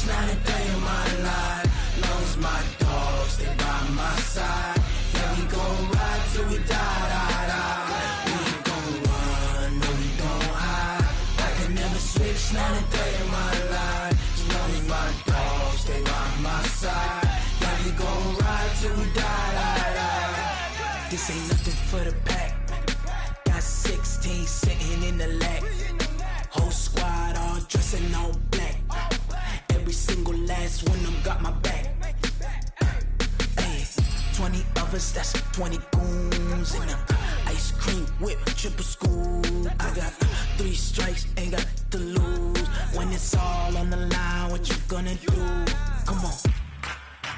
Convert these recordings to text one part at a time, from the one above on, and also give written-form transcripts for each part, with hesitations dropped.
Not a day in my life, long as my dogs, they by my side. Yeah, we gon' ride till we die. We ain't gon' run, no, we don't hide. I can never switch, not a day in my life, as long as my dogs, they by my side. Yeah, we gon' ride till we die. This ain't nothing for the pack. Got 16 sitting in the lag. Whole squad all dressing all black. Every single last one of them got my back. Hey, 20 of us, that's 20 goons in them. Ice cream whip, triple school. I got 3 strikes, ain't got to lose. When it's all on the line, what you gonna do? Come on,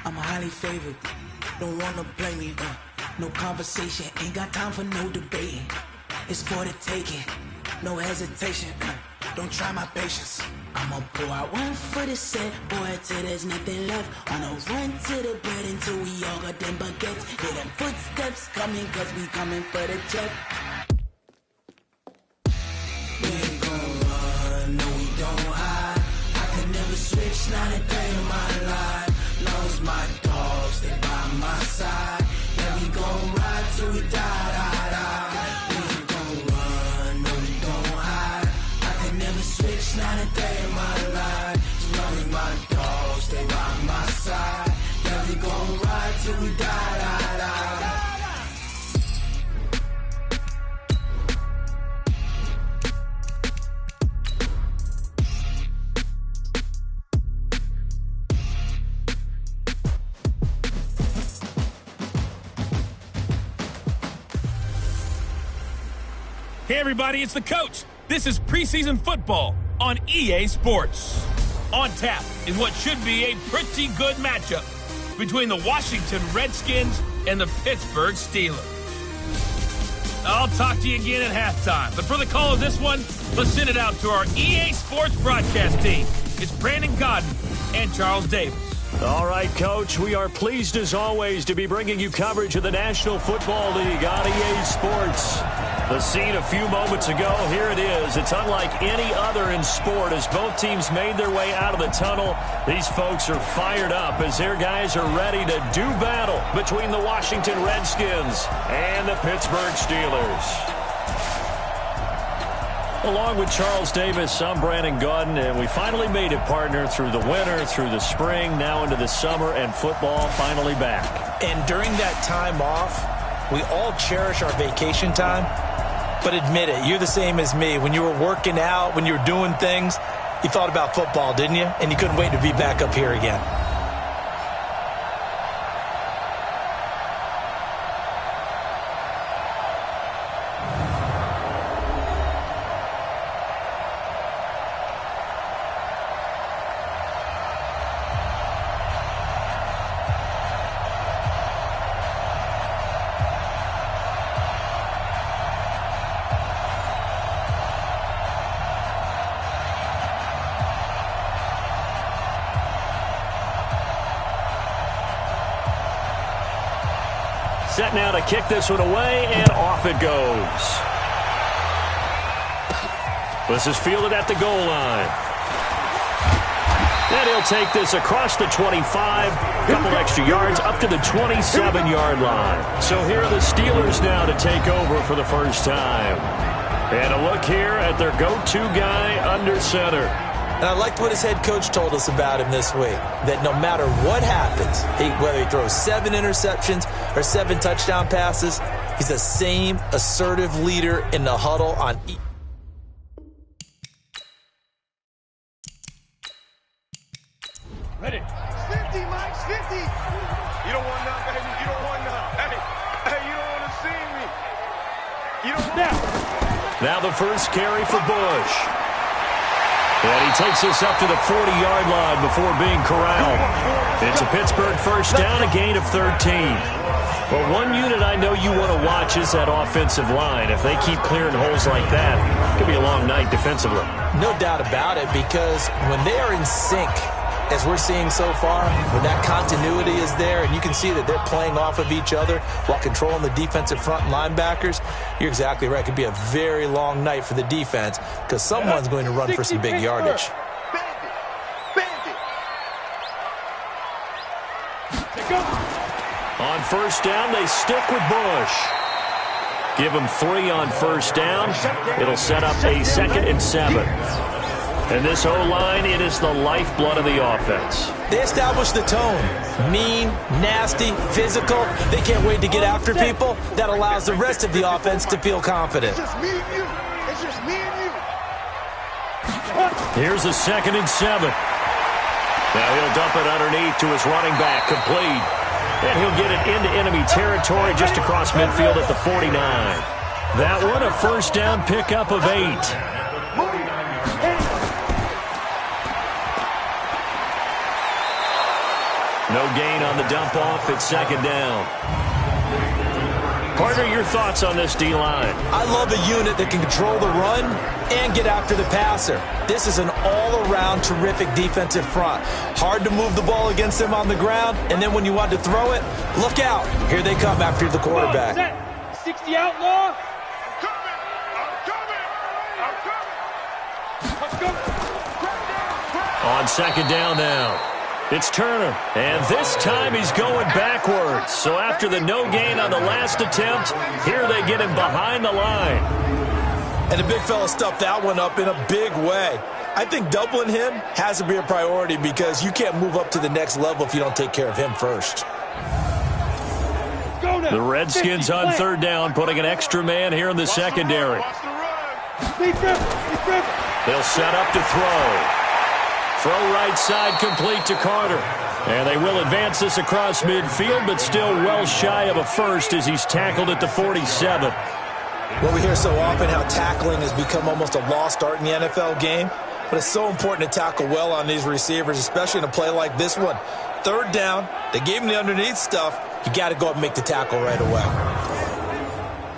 I'm highly favored. Don't wanna blame me, no conversation, ain't got time for no debating. It's for the taking, no hesitation. Don't try my patience. I'ma pour out one for the set, boy, till there's nothing left. On a run to the bread until we all got them baguettes. Hear them footsteps coming, cause we coming for the check. We ain't gon' run, no, we don't hide. I could never switch, not a day in my life. Long as my dogs, they by my side. Yeah, we gon' ride till we die. We ain't gon' run, no, we don't hide. I could never switch, not a day in my life. As long as my dogs, they by my side. Yeah, we gon' ride till we die. Hey everybody, it's the coach. This is preseason football on EA Sports. On tap is what should be a pretty good matchup between the Washington Redskins and the Pittsburgh Steelers. I'll talk to you again at halftime, but for the call of this one, let's send it out to our EA Sports broadcast team. It's Brandon Godden and Charles Davis. All right, Coach, we are pleased as always to be bringing you coverage of the National Football League on EA Sports. The scene a few moments ago, here it is. It's unlike any other in sport as both teams made their way out of the tunnel. These folks are fired up as their guys are ready to do battle between the Washington Redskins and the Pittsburgh Steelers. Along with Charles Davis, I'm Brandon Gaudin, and we finally made it, partner, through the winter, through the spring, now into the summer, and football finally back. And during that time off, we all cherish our vacation time. But admit it, you're the same as me. When you were working out, when you were doing things, you thought about football, didn't you? And you couldn't wait to be back up here again. Set now to kick this one away, and off it goes. This is fielded at the goal line. And he'll take this across the 25, couple extra yards, up to the 27-yard line. So here are the Steelers now to take over for the first time. And a look here at their go-to guy under center. And I liked what his head coach told us about him this week, that no matter what happens, whether he throws 7 interceptions or 7 touchdown passes, he's the same assertive leader in the huddle on each. Ready. 50, Mike, 50. You don't want none, baby. You don't want none. Hey, you don't want to see me. You don't want. Now the first carry for Bush. And he takes us up to the 40-yard line before being corralled. It's a Pittsburgh first down, a gain of 13. Well, one unit I know you want to watch is that offensive line. If they keep clearing holes like that, it could be a long night defensively. No doubt about it, because when they are in sync as we're seeing so far, when that continuity is there and you can see that they're playing off of each other while controlling the defensive front and linebackers, you're exactly right. It could be a very long night for the defense because someone's going to run for some big yardage. On first down, they stick with Bush. Give them 3 on first down. It'll set up a 2nd and 7. And this O-line, it is the lifeblood of the offense. They establish the tone. Mean, nasty, physical. They can't wait to get after people. That allows the rest of the offense to feel confident. It's just me and you. It's just me and you. Here's a 2nd and 7. Now he'll dump it underneath to his running back, complete. And he'll get it into enemy territory just across midfield at the 49. That one, a first down pickup of 8. No gain on the dump off. It's 2nd down. Partner, your thoughts on this D-line? I love a unit that can control the run and get after the passer. This is an all-around terrific defensive front. Hard to move the ball against them on the ground, and then when you want to throw it, look out. Here they come after the quarterback. 60 outlaw. On 2nd down now. It's Turner, and this time he's going backwards. So after the no gain on the last attempt, here they get him behind the line. And the big fella stuffed that one up in a big way. I think doubling him has to be a priority because you can't move up to the next level if you don't take care of him first. The Redskins on 3rd down, putting an extra man here in the secondary. They'll set up to throw. Throw right side complete to Carter. And they will advance this across midfield, but still well shy of a first as he's tackled at the 47. Well, we hear so often how tackling has become almost a lost art in the NFL game, but it's so important to tackle well on these receivers, especially in a play like this one. 3rd down, they gave him the underneath stuff. You got to go up and make the tackle right away.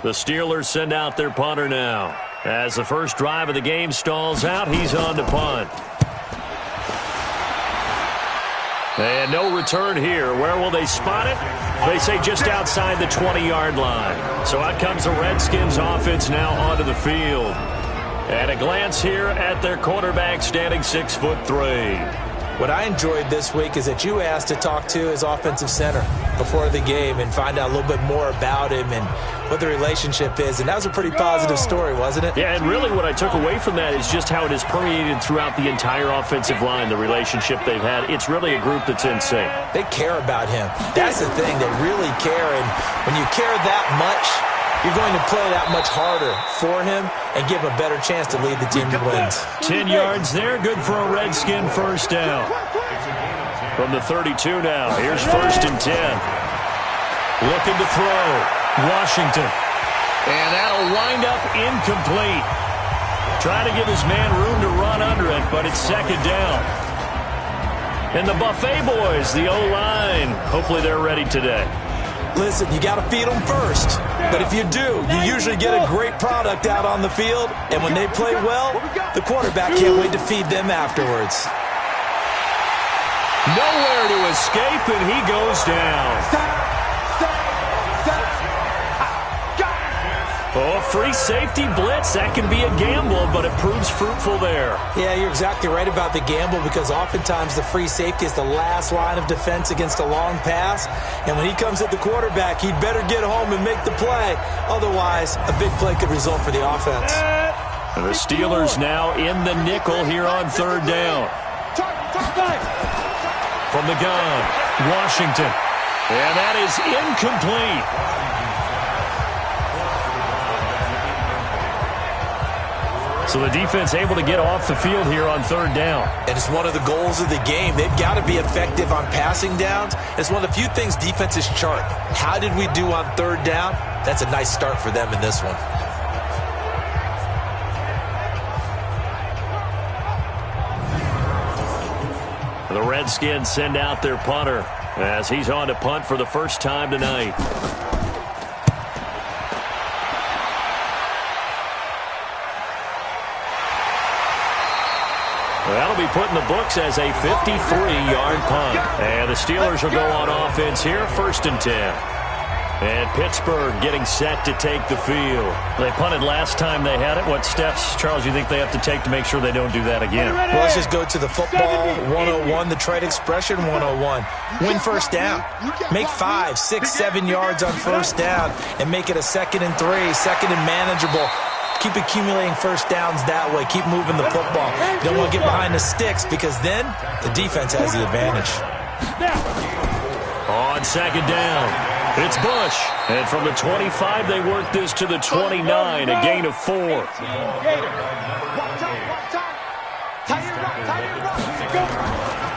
The Steelers send out their punter now. As the first drive of the game stalls out, he's on to punt. And no return here. Where will they spot it? They say just outside the 20-yard line. So out comes the Redskins offense now onto the field. And a glance here at their quarterback standing 6'3". What I enjoyed this week is that you asked to talk to his offensive center before the game and find out a little bit more about him and what the relationship is. And that was a pretty positive story, wasn't it? Yeah, and really what I took away from that is just how it has permeated throughout the entire offensive line, the relationship they've had. It's really a group that's in sync. They care about him. That's the thing. They really care. And when you care that much, you're going to play that much harder for him and give him a better chance to lead the team to wins. 10 yards there, good for a Redskin first down. From the 32 now, here's 1st and 10. Looking to throw, Washington. And that'll wind up incomplete. Trying to give his man room to run under it, but it's 2nd down. And the Buffet boys, the O-line, hopefully they're ready today. Listen, you got to feed them first. But if you do, you usually get a great product out on the field. And when they play well, the quarterback can't wait to feed them afterwards. Nowhere to escape, and he goes down. Oh, free safety blitz. That can be a gamble, but it proves fruitful there. Yeah, you're exactly right about the gamble because oftentimes the free safety is the last line of defense against a long pass. And when he comes at the quarterback, he'd better get home and make the play. Otherwise, a big play could result for the offense. And the Steelers now in the nickel here on 3rd down. From the gun, Washington. And that is incomplete. So the defense able to get off the field here on 3rd down. And it's one of the goals of the game. They've got to be effective on passing downs. It's one of the few things defenses chart. How did we do on 3rd down? That's a nice start for them in this one. The Redskins send out their punter as he's on to punt for the first time tonight. That'll be put in the books as a 53-yard punt. And the Steelers will go on offense here, 1st and 10. And Pittsburgh getting set to take the field. They punted last time they had it. What steps, Charles, you think they have to take to make sure they don't do that again? Well, let's just go to the football 101, the trade expression 101. Win first down. Make 5, 6, 7 yards on first down and make it a 2nd and 3, 2nd and manageable. Keep accumulating first downs that way. Keep moving the football. You don't want to get behind the sticks because then the defense has the advantage. On 2nd down. It's Bush, and from the 25, they work this to the 29, a gain of 4.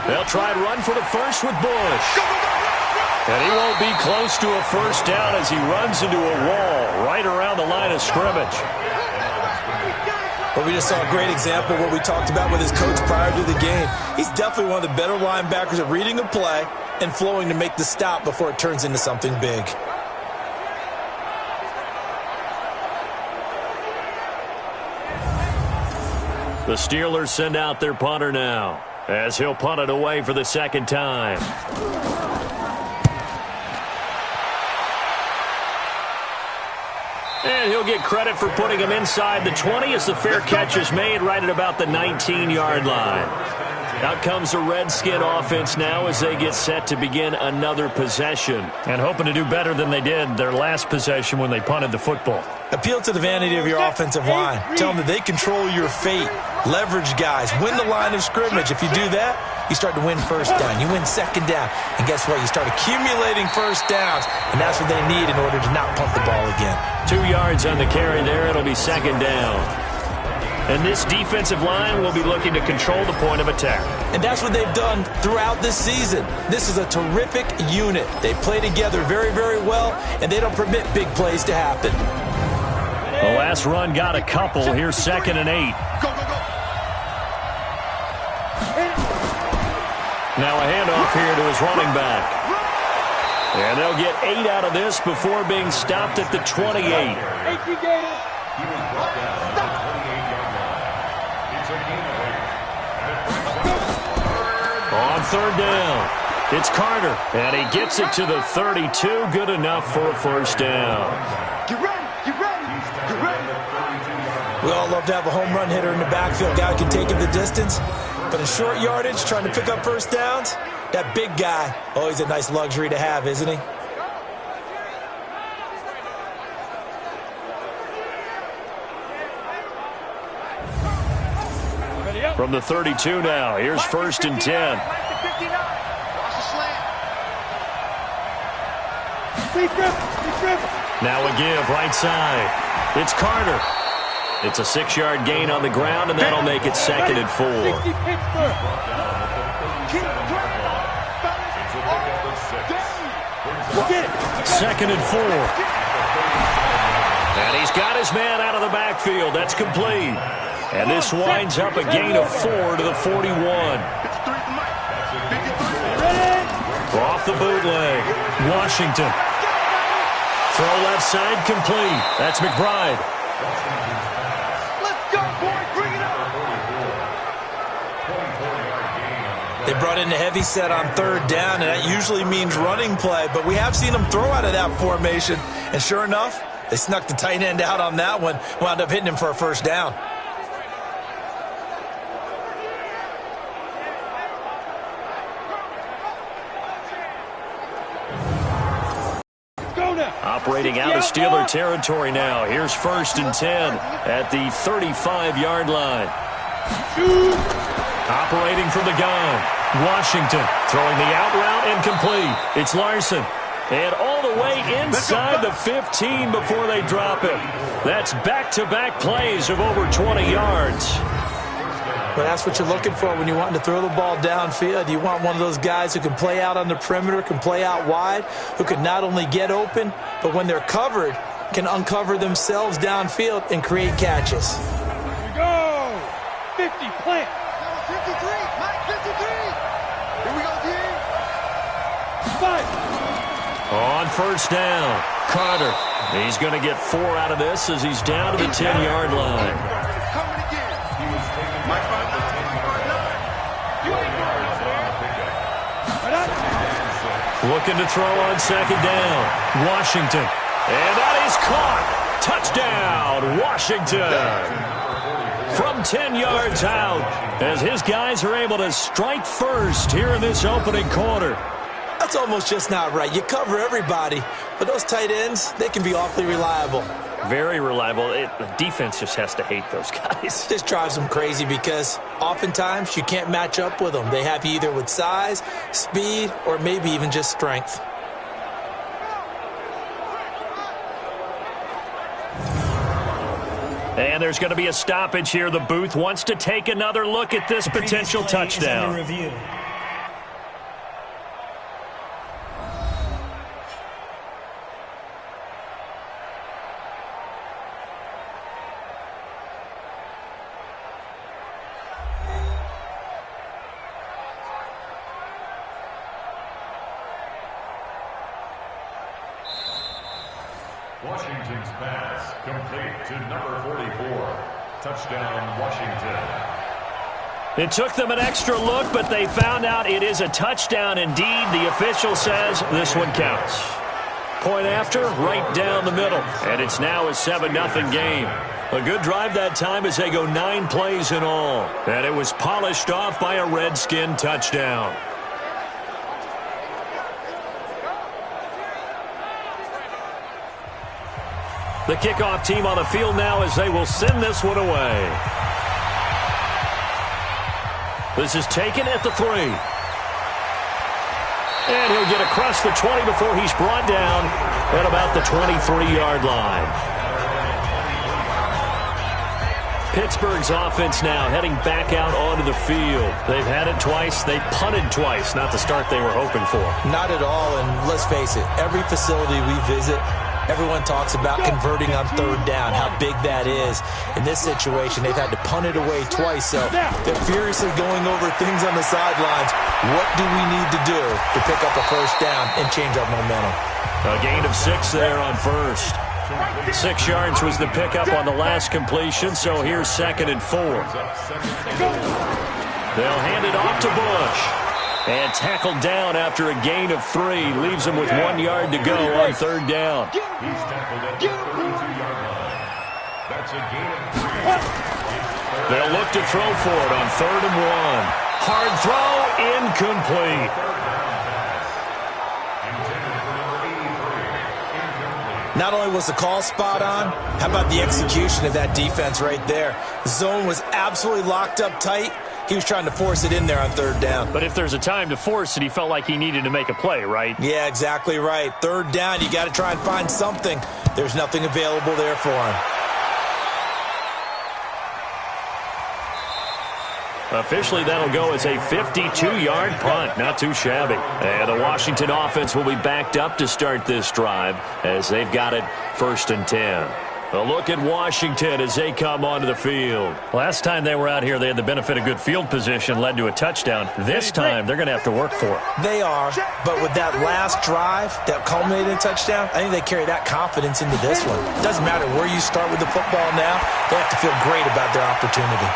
They'll try and run for the first with Bush. And he won't be close to a first down as he runs into a wall right around the line of scrimmage. Well, we just saw a great example of what we talked about with his coach prior to the game. He's definitely one of the better linebackers at reading a play and flowing to make the stop before it turns into something big. The Steelers send out their punter now as he'll punt it away for the 2nd time. And he'll get credit for putting him inside the 20 as the fair catch is made right at about the 19-yard line. Out comes the Redskin offense now as they get set to begin another possession. And hoping to do better than they did their last possession when they punted the football. Appeal to the vanity of your offensive line. Tell them that they control your fate. Leverage guys. Win the line of scrimmage. If you do that, you start to win first down. You win 2nd down. And guess what? You start accumulating first downs. And that's what they need in order to not punt the ball again. 2 yards on the carry there. It'll be 2nd down. And this defensive line will be looking to control the point of attack. And that's what they've done throughout this season. This is a terrific unit. They play together very, very well, and they don't permit big plays to happen. The last run got a couple. Here's 2nd and 8. Now a handoff here to his running back. And they'll get 8 out of this before being stopped at the 28. On 3rd down, it's Carter, and he gets it to the 32. Good enough for a first down. Get ready, get ready, get ready. We all love to have a home run hitter in the backfield. Guy who can take it the distance. But in short yardage, trying to pick up first downs, that big guy, always a nice luxury to have, isn't he? From the 32 now, here's 1st and 10. Now a give right side. It's Carter. It's a 6-yard gain on the ground, and that'll make it 2nd and 4. 2nd and 4. And he's got his man out of the backfield. That's complete. And this winds up a gain of 4 to the 41. Off the bootleg. Washington. Throw left side complete. That's McBride. Let's go, boys. Bring it up. They brought in the heavy set on 3rd down, and that usually means running play. But we have seen them throw out of that formation. And sure enough, they snuck the tight end out on that one. Wound up hitting him for a first down. Operating out of Steeler territory now. Here's 1st and 10 at the 35-yard line. Operating from the gun. Washington throwing the out route incomplete. It's Larson. And all the way inside the 15 before they drop him. That's back-to-back plays of over 20 yards. Well, that's what you're looking for when you want to throw the ball downfield. You want one of those guys who can play out on the perimeter, can play out wide, who can not only get open, but when they're covered, can uncover themselves downfield and create catches. Here we go. 50, plant. 53, Mike, 53. Here we go, D. 5. On 1st down, Carter. He's going to get 4 out of this as he's down to the 10-yard line. Coming again. Mike 5, Looking to throw on second down. Washington. And that is caught. Touchdown, Washington. From 10 yards out, as his guys are able to strike first here in this opening quarter. That's almost just not right. You cover everybody, but those tight ends, they can be awfully reliable. Very reliable. The defense just has to hate those guys. This drives them crazy because oftentimes you can't match up with them. They have you either with size, speed, or maybe even just strength. And there's going to be a stoppage here. The booth wants to take another look at this potential touchdown. Washington's pass complete to number 44. Touchdown, Washington. It took them an extra look, but they found out it is a touchdown indeed. The official says this one counts. Point after, right down the middle. And it's now a 7-0 game. A good drive that time as they go 9 plays in all. And it was polished off by a Redskin touchdown. The kickoff team on the field now as they will send this one away. This is taken at the 3. And he'll get across the 20 before he's brought down at about the 23-yard line. Pittsburgh's offense now heading back out onto the field. They've had it twice. They've punted twice. Not the start they were hoping for. Not at all, and let's face it, every facility we visit, everyone talks about converting on third down, how big that is. In this situation, they've had to punt it away twice, so they're furiously going over things on the sidelines. What do we need to do to pick up a first down and change our momentum? A gain of 6 there on first. 6 yards was the pickup on the last completion, so here's 2nd and 4. They'll hand it off to Bush. And tackled down after a gain of 3. Leaves him with 1 yard to go on third down. He's tackled at the 32-yard line. That's a gain of 3. They'll look to throw for it on 3rd and 1. Hard throw, incomplete. Not only was the call spot on, how about the execution of that defense right there? The zone was absolutely locked up tight. He was trying to force it in there on third down. But if there's a time to force it, he felt like he needed to make a play, right? Yeah, exactly right. Third down, you got to try and find something. There's nothing available there for him. Officially, that'll go as a 52-yard punt. Not too shabby. And the Washington offense will be backed up to start this drive as they've got it 1st and 10. A look at Washington as they come onto the field. Last time they were out here, they had the benefit of good field position, led to a touchdown. This time, they're going to have to work for it. They are, but with that last drive that culminated in a touchdown, I think they carry that confidence into this one. It doesn't matter where you start with the football now. They have to feel great about their opportunity.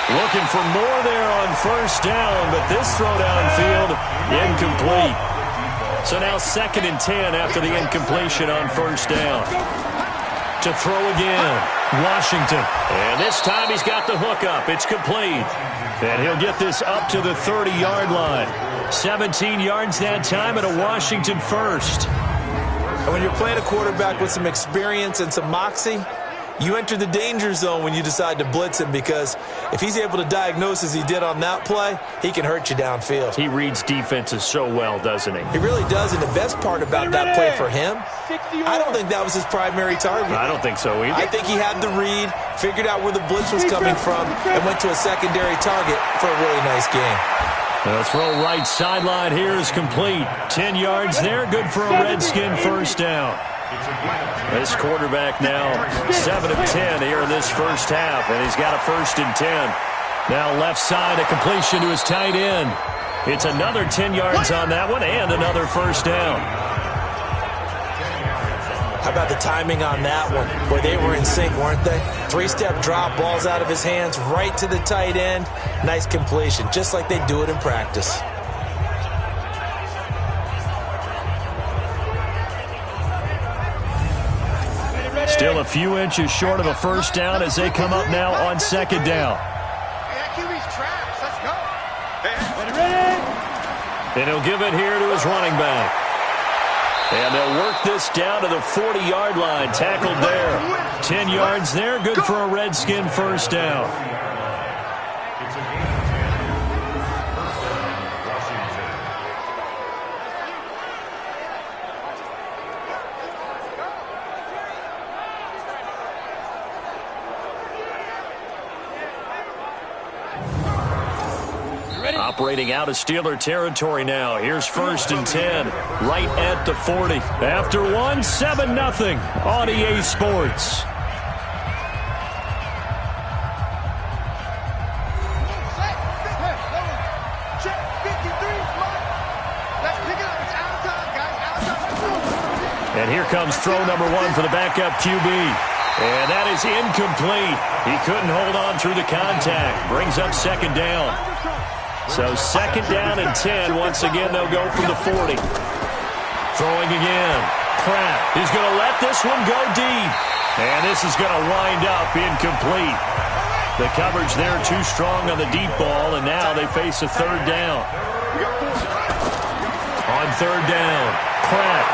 Looking for more there on first down, but this throw downfield, incomplete. So now 2nd and 10 after the incompletion on first down. To throw again, Washington. And this time he's got the hook up. It's complete. And he'll get this up to the 30-yard line. 17 yards that time and a Washington first. And when you're playing a quarterback with some experience and some moxie, you enter the danger zone when you decide to blitz him, because if he's able to diagnose as he did on that play, he can hurt you downfield. He reads defenses so well, doesn't he? He really does, and the best part about that play for him, I don't think that was his primary target. I don't think so either. I think he had the read, figured out where the blitz was coming from, and went to a secondary target for a really nice game. The throw right sideline here is complete. 10 yards there, good for a Redskin first down. This quarterback now 7 of 10 here in this first half, and he's got a 1st and 10. Now left side, a completion to his tight end. It's another 10 yards on that one and another first down. How about the timing on that one? Boy, they were in sync, weren't they? 3-step drop, balls out of his hands, right to the tight end. Nice completion, just like they do it in practice. Still a few inches short of a first down as they come up now on second down. And he'll give it here to his running back. And they'll work this down to the 40-yard line. Tackled there. 10 yards there. Good for a Redskin first down. Operating out of Steeler territory now. Here's 1st and 10, right at the 40. After one, 7-0 on EA Sports. And here comes throw number 1 for the backup QB. And that is incomplete. He couldn't hold on through the contact. Brings up second down. So second down and 10. Once again, they'll go from the 40. Throwing again. Pratt is going to let this one go deep. And this is going to wind up incomplete. The coverage there too strong on the deep ball, and now they face a third down. On third down, Pratt.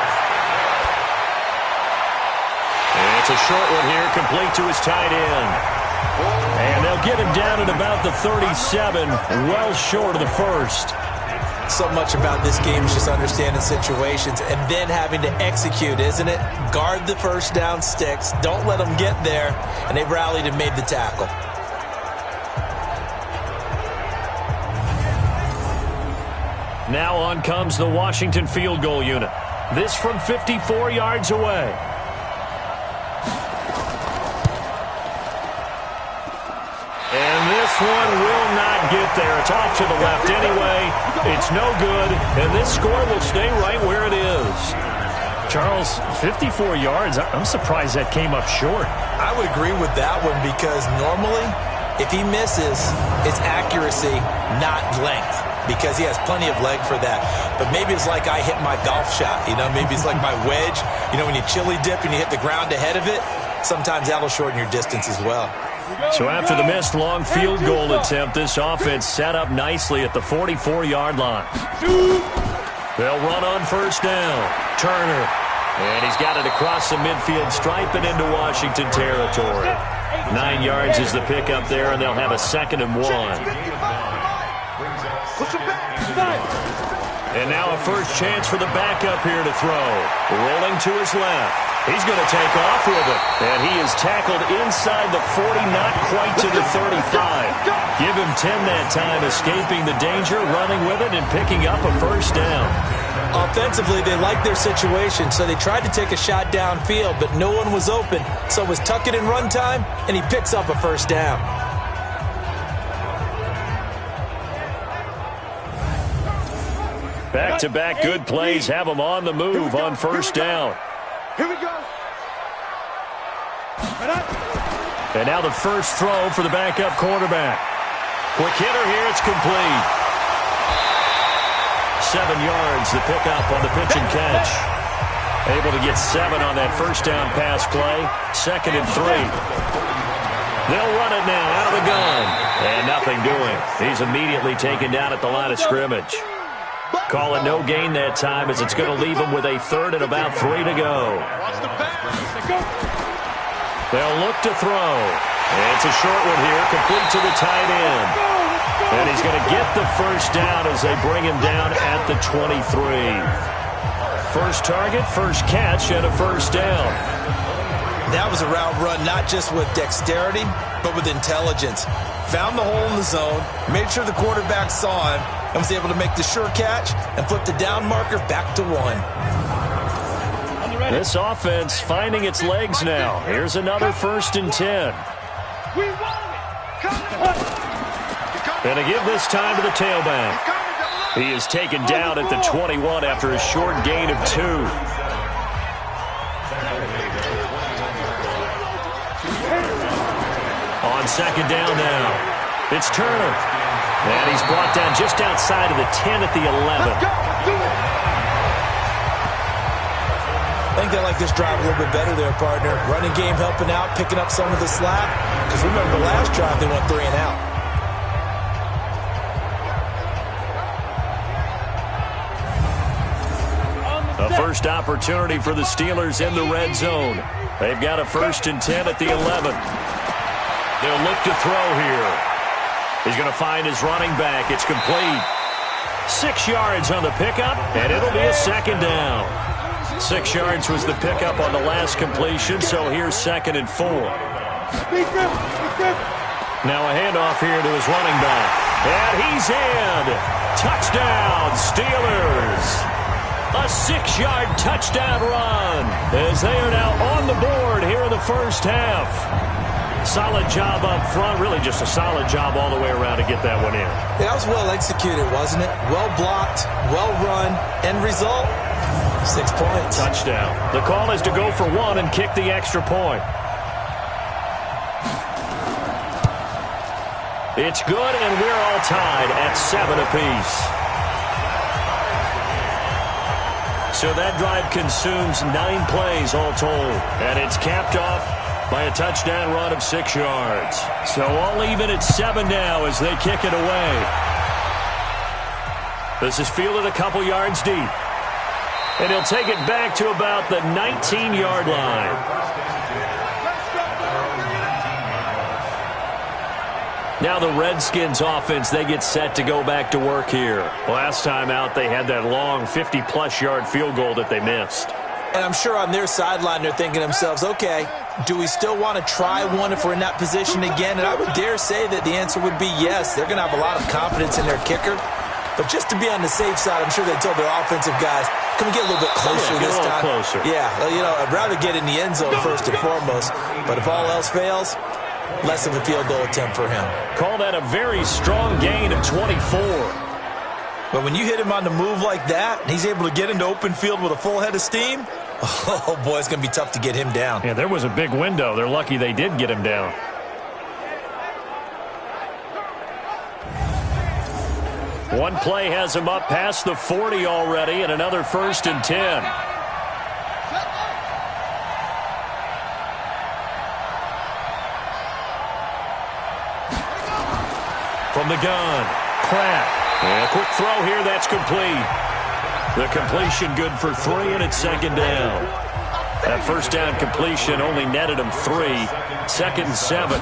And it's a short one here, complete to his tight end. And they'll get him down at about the 37, well short of the first. So much about this game is just understanding situations and then having to execute, isn't it? Guard the first down sticks. Don't let them get there. And they rallied and made the tackle. Now on comes the Washington field goal unit. This from 54 yards away. And this one will not get there. It's off to the left anyway. It's no good, and this score will stay right where it is. Charles, 54 yards, I'm surprised that came up short. I would agree with that one because normally, if he misses, it's accuracy, not length, because he has plenty of leg for that. But maybe it's like I hit my golf shot, maybe it's like my wedge. When you chili dip and you hit the ground ahead of it, sometimes that'll shorten your distance as well. So after the missed long field goal attempt, this offense set up nicely at the 44-yard line. They'll run on first down. Turner. And he's got it across the midfield stripe and into Washington territory. 9 yards is the pickup there, and they'll have a 2nd and 1. And now a first chance for the backup here to throw. Rolling to his left. He's going to take off with it. And he is tackled inside the 40, not quite to the 35. Give him 10 that time, escaping the danger, running with it, and picking up a first down. Offensively, they liked their situation, so they tried to take a shot downfield, but no one was open. So it was tuck it in run time, and he picks up a first down. Back-to-back good plays have them on the move on first down. Here we go. And now the first throw for the backup quarterback. Quick hitter here, it's complete. 7 yards, the pickup on the pitch and catch. Able to get 7 on that first down pass play. 2nd and 3. They'll run it now out of the gun. And nothing doing. He's immediately taken down at the line of scrimmage. Call it no gain that time as it's going to leave them with a 3rd and about 3 to go. They'll look to throw. It's a short one here, complete to the tight end. And he's going to get the first down as they bring him down at the 23. First target, first catch, and a first down. That was a route run not just with dexterity, but with intelligence. Found the hole in the zone, made sure the quarterback saw him, and was able to make the sure catch and flip the down marker back to 1. This offense finding its legs now. Here's another 1st and 10. And to give this time to the tailback. He is taken down at the 21 after a short gain of 2. On second down now. It's Turner. And he's brought down just outside of the 10 at the 11. I think they like this drive a little bit better there, partner. Running game helping out, picking up some of the slack. Because remember, the last drive, they went 3 and out. A first opportunity for the Steelers in the red zone. They've got a 1st and 10 at the 11. They'll look to throw here. He's going to find his running back. It's complete. 6 yards on the pickup, and it'll be a 2nd down. 6 yards was the pickup on the last completion, so here's 2nd and 4. Now a handoff here to his running back. And he's in. Touchdown, Steelers. A 6-yard touchdown run as they are now on the board here in the first half. Solid job up front, really just a solid job all the way around to get that one in. That was well executed, wasn't it? Well blocked, well run, end result, 6 points. Touchdown. The call is to go for 1 and kick the extra point. It's good, and we're all tied at 7 apiece. So that drive consumes 9 plays all told. And it's capped off by a touchdown run of 6 yards. So all even at 7 now as they kick it away. This is fielded a couple yards deep. And he'll take it back to about the 19-yard line. Now the Redskins offense, they get set to go back to work here. Last time out, they had that long 50-plus yard field goal that they missed. And I'm sure on their sideline, they're thinking to themselves, okay, do we still want to try one if we're in that position again? And I would dare say that the answer would be yes. They're going to have a lot of confidence in their kicker. But just to be on the safe side, I'm sure they told their offensive guys, can we get a little bit closer this time? Closer. Yeah, you know, I'd rather get in the end zone first and foremost. But if all else fails, less of a field goal attempt for him. Call that a very strong gain of 24. But when you hit him on the move like that, and he's able to get into open field with a full head of steam, oh, boy, it's going to be tough to get him down. Yeah, there was a big window. They're lucky they did get him down. One play has him up past the 40 already, and another 1st and 10. From the gun, Pratt. And a quick throw here, that's complete. The completion good for 3, and it's 2nd down. That 1st down completion only netted him 3. 2nd and 7.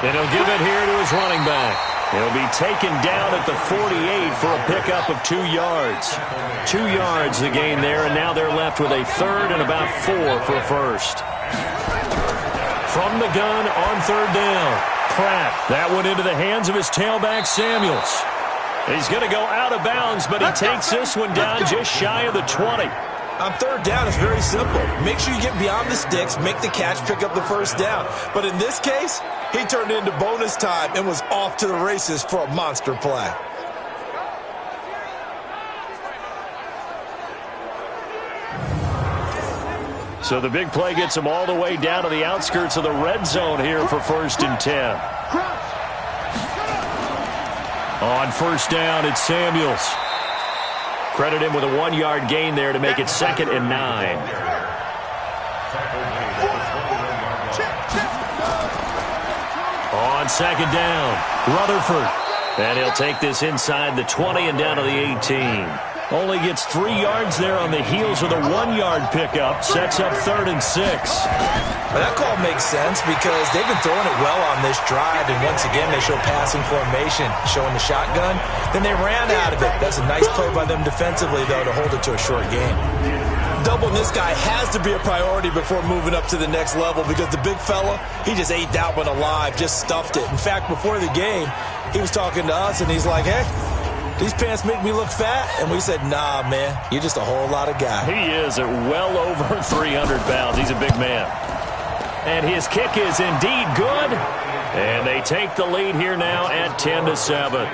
And he'll give it here to his running back. He'll be taken down at the 48 for a pickup of 2 yards. 2 yards the gain there, and now they're left with a 3rd and about 4 for a 1st. From the gun on 3rd down. Pratt. That one into the hands of his tailback, Samuels. He's going to go out of bounds, but he takes this one down just shy of the 20. On 3rd down, it's very simple. Make sure you get beyond the sticks, make the catch, pick up the 1st down. But in this case, he turned it into bonus time and was off to the races for a monster play. So the big play gets him all the way down to the outskirts of the red zone here for 1st and 10. On 1st down, it's Samuels. Credit him with a 1-yard gain there to make it 2nd and 9. On 2nd down, Rutherford. And he'll take this inside the 20 and down to the 18. Only gets 3 yards there on the heels of the 1-yard pickup. Sets up 3rd and 6. Well, that call makes sense because they've been throwing it well on this drive. And once again, they show passing formation, showing the shotgun. Then they ran out of it. That's a nice play by them defensively, though, to hold it to a short game. Doubling this guy has to be a priority before moving up to the next level because the big fella, he just ate that one alive, just stuffed it. In fact, before the game, he was talking to us, and he's like, hey, these pants make me look fat? And we said, nah, man, you're just a whole lot of guy. He is at well over 300 pounds. He's a big man. And his kick is indeed good. And they take the lead here now at 10-7.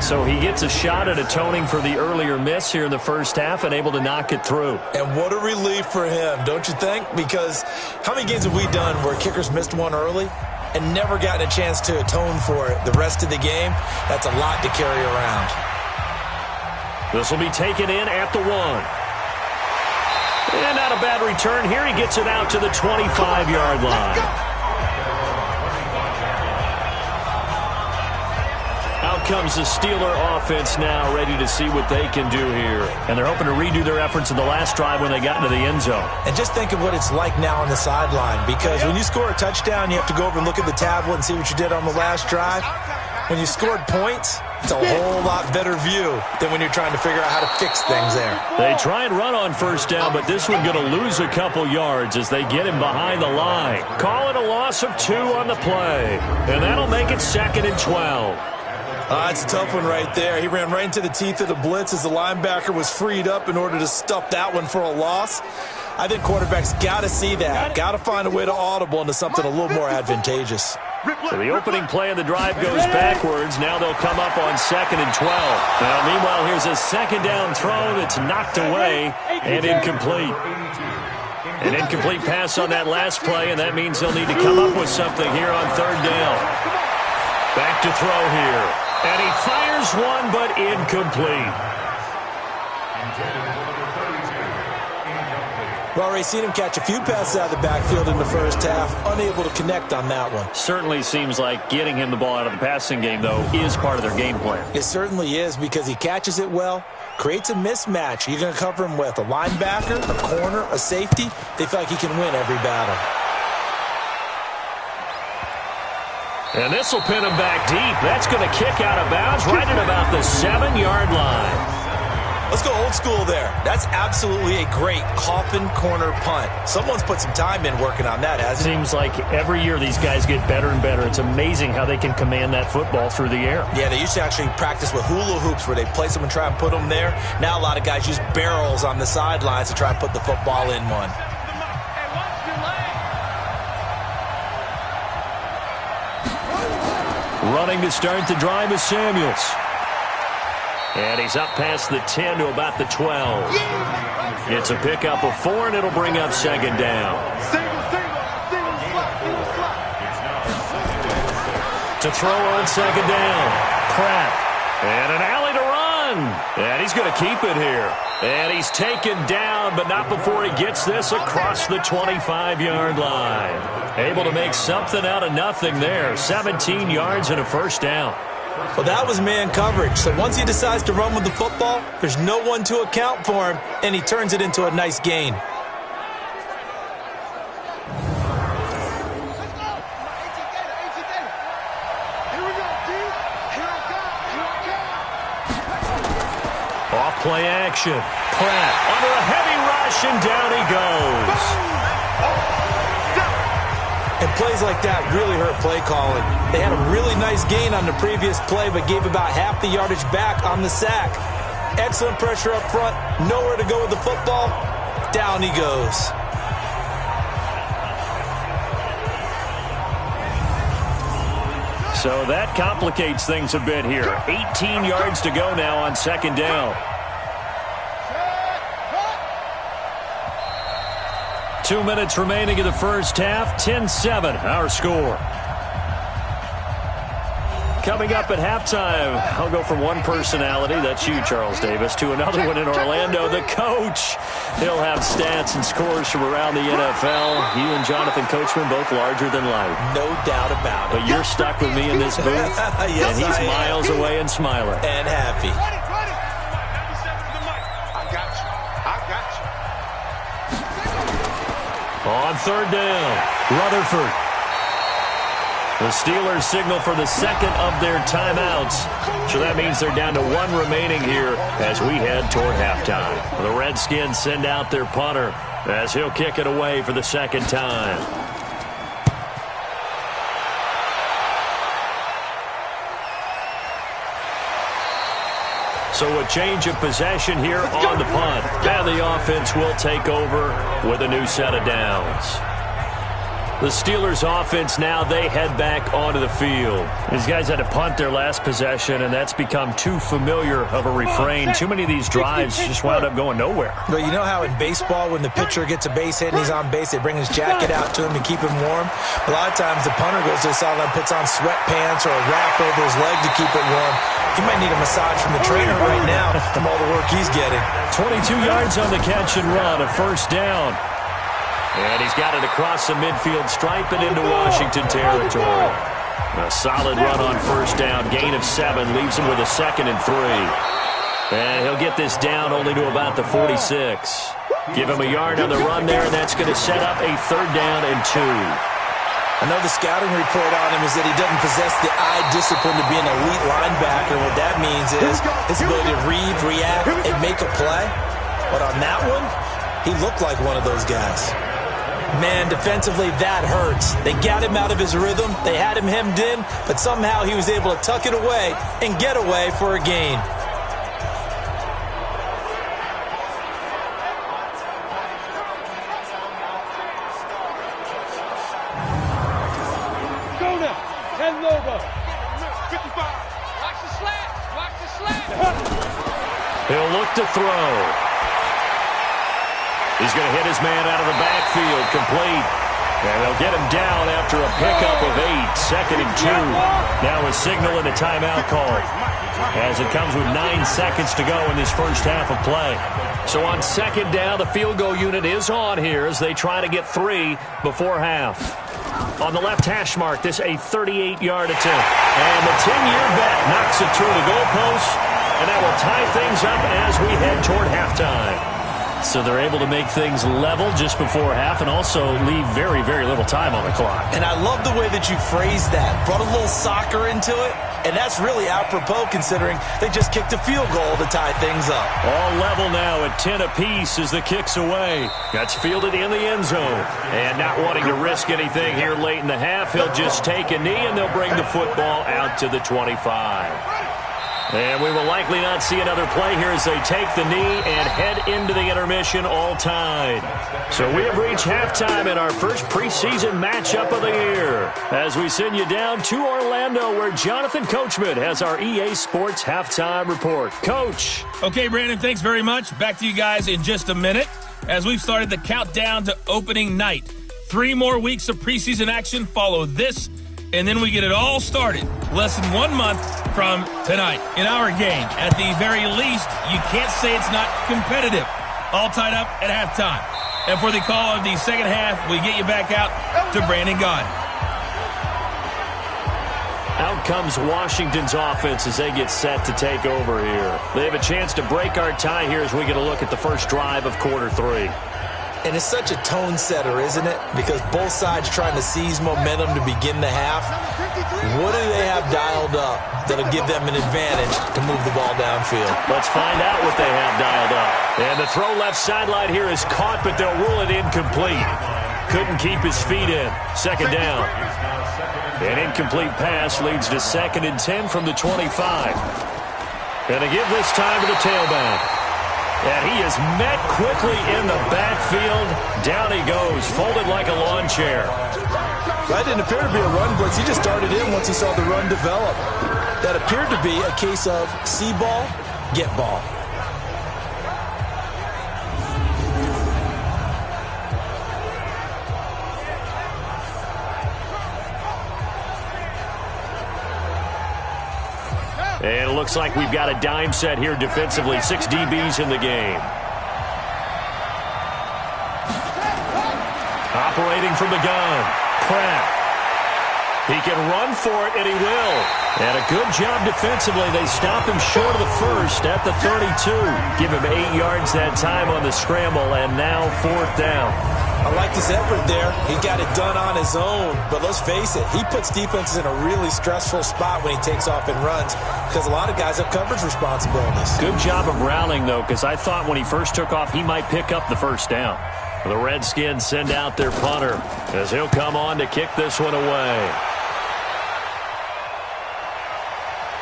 So he gets a shot at atoning for the earlier miss here in the first half and able to knock it through. And what a relief for him, don't you think? Because how many games have we done where kickers missed one early and never gotten a chance to atone for it the rest of the game? That's a lot to carry around. This will be taken in at the 1. And not a bad return here. He gets it out to the 25-yard line. Out comes the Steeler offense now, ready to see what they can do here. And they're hoping to redo their efforts in the last drive when they got into the end zone. And just think of what it's like now on the sideline, because when you score a touchdown, you have to go over and look at the tablet and see what you did on the last drive. When you scored points, it's a whole lot better view than when you're trying to figure out how to fix things there. They try and run on first down, but this one going to lose a couple yards as they get him behind the line. Call it a loss of 2 on the play, and that'll make it 2nd and 12. It's a tough one right there. He ran right into the teeth of the blitz as the linebacker was freed up in order to stuff that one for a loss. I think quarterbacks got to see that. Got to find a way to audible into something a little more advantageous. So the opening play of the drive goes backwards. Now they'll come up on 2nd and 12. Now, meanwhile, here's a second down throw that's knocked away and incomplete. An incomplete pass on that last play, and that means they'll need to come up with something here on 3rd down. Back to throw here. And he fires one, but incomplete. Well, Ray, seen him catch a few passes out of the backfield in the first half. Unable to connect on that one. Certainly seems like getting him the ball out of the passing game, though, is part of their game plan. It certainly is, because he catches it well, creates a mismatch. You're going to cover him with a linebacker, a corner, a safety. They feel like he can win every battle. And this will pin him back deep. That's going to kick out of bounds right at about the 7-yard line. Let's go old school there. That's absolutely a great coffin corner punt. Someone's put some time in working on that, hasn't it? Seems like every year these guys get better and better. It's amazing how they can command that football through the air. Yeah, they used to actually practice with hula hoops where they place them and try and put them there. Now a lot of guys use barrels on the sidelines to try and put the football in one. Running to start the drive is Samuels. And he's up past the 10 to about the 12. It's a pickup of 4, and it'll bring up 2nd down. To throw on 2nd down. Pratt. And an alley to run. And he's going to keep it here. And he's taken down, but not before he gets this across the 25-yard line. Able to make something out of nothing there. 17 yards and a first down. Well, that was man coverage. So once he decides to run with the football, there's no one to account for him, and he turns it into a nice gain. Off play action. Pratt under a heavy rush, and down he goes. And plays like that really hurt play calling. They had a really nice gain on the previous play, but gave about half the yardage back on the sack. Excellent pressure up front. Nowhere to go with the football. Down he goes. So that complicates things a bit here. 18 yards to go now on 2nd down. 2 minutes remaining in the first half. 10-7, our score. Coming up at halftime, I'll go from one personality, that's you, Charles Davis, to another one in Orlando, the coach. He'll have stats and scores from around the NFL. You and Jonathan Coachman, both larger than life. No doubt about it. But you're stuck with me in this booth, yes, and he's miles away and smiling. And happy. On 3rd down, Rutherford. The Steelers signal for the 2nd of their timeouts. So that means they're down to 1 remaining here as we head toward halftime. The Redskins send out their punter as he'll kick it away for the 2nd time. So a change of possession here on the punt. And the offense will take over with a new set of downs. The Steelers offense now, they head back onto the field. These guys had to punt their last possession, and that's become too familiar of a refrain. Too many of these drives just wound up going nowhere. But you know how in baseball, when the pitcher gets a base hit and he's on base, they bring his jacket out to him to keep him warm? A lot of times the punter goes to the sideline, puts on sweatpants or a wrap over his leg to keep it warm. He might need a massage from the trainer right now from all the work he's getting. 22 yards on the catch and run, a first down. And he's got it across the midfield stripe and into Washington territory. A solid run on first down, gain of 7, leaves him with a 2nd and 3. And he'll get this down only to about the 46. Give him a yard on the run there, and that's going to set up a 3rd down and 2. I know the scouting report on him is that he doesn't possess the eye discipline to be an elite linebacker. What that means is his ability to read, react, and make a play. But on that one, he looked like one of those guys. Man, defensively, that hurts. They got him out of his rhythm. They had him hemmed in, but somehow he was able to tuck it away and get away for a gain. Go now. Head logo. 55. Watch the slant. Watch the slant. He'll look to throw. He's going to hit his man out of the backfield, complete. And they'll get him down after a pickup of 8, 2nd and 2. Now a signal and a timeout call as it comes with 9 seconds to go in this first half of play. So on 2nd down, the field goal unit is on here as they try to get 3 before half. On the left hash mark, this a 38-yard attempt. And the 10-year vet knocks it through the goalpost, and that will tie things up as we head toward halftime. So they're able to make things level just before half and also leave very, very little time on the clock. And I love the way that you phrased that. Brought a little soccer into it, and that's really apropos considering they just kicked a field goal to tie things up. All level now at 10 apiece as the kick's away. That's fielded in the end zone. And not wanting to risk anything here late in the half, he'll just take a knee and they'll bring the football out to the 25. And we will likely not see another play here as they take the knee and head into the intermission all tied. So we have reached halftime in our first preseason matchup of the year as we send you down to Orlando where Jonathan Coachman has our EA Sports halftime report. Coach. Okay, Brandon, thanks very much. Back to you guys in just a minute as we've started the countdown to opening night. 3 more weeks of preseason action follow this, and then we get it all started less than 1 month from tonight in our game. At the very least, you can't say it's not competitive. All tied up at halftime. And for the call of the second half, we get you back out to Brandon Gaudin. Out comes Washington's offense as they get set to take over here. They have a chance to break our tie here as we get a look at the first drive of quarter 3. And it's such a tone setter, isn't it? Because both sides trying to seize momentum to begin the half. What do they have dialed up that'll give them an advantage to move the ball downfield? Let's find out what they have dialed up. And the throw left sideline here is caught, but they'll rule it incomplete. Couldn't keep his feet in. 2nd down. An incomplete pass leads to 2nd and 10 from the 25. And they give this time to the tailback. And he is met quickly in the backfield. Down he goes, folded like a lawn chair. That didn't appear to be a run blitz. He just darted in once he saw the run develop. That appeared to be a case of see ball, get ball. And it looks like we've got a dime set here defensively. 6 DBs in the game. Operating from the gun. Pratt. He can run for it, and he will. And a good job defensively. They stop him short of the first at the 32. Give him 8 yards that time on the scramble, and now 4th down. I like his effort there. He got it done on his own. But let's face it, he puts defenses in a really stressful spot when he takes off and runs because a lot of guys have coverage responsibilities. Good job of rallying, though, because I thought when he first took off, he might pick up the first down. The Redskins send out their punter as he'll come on to kick this one away.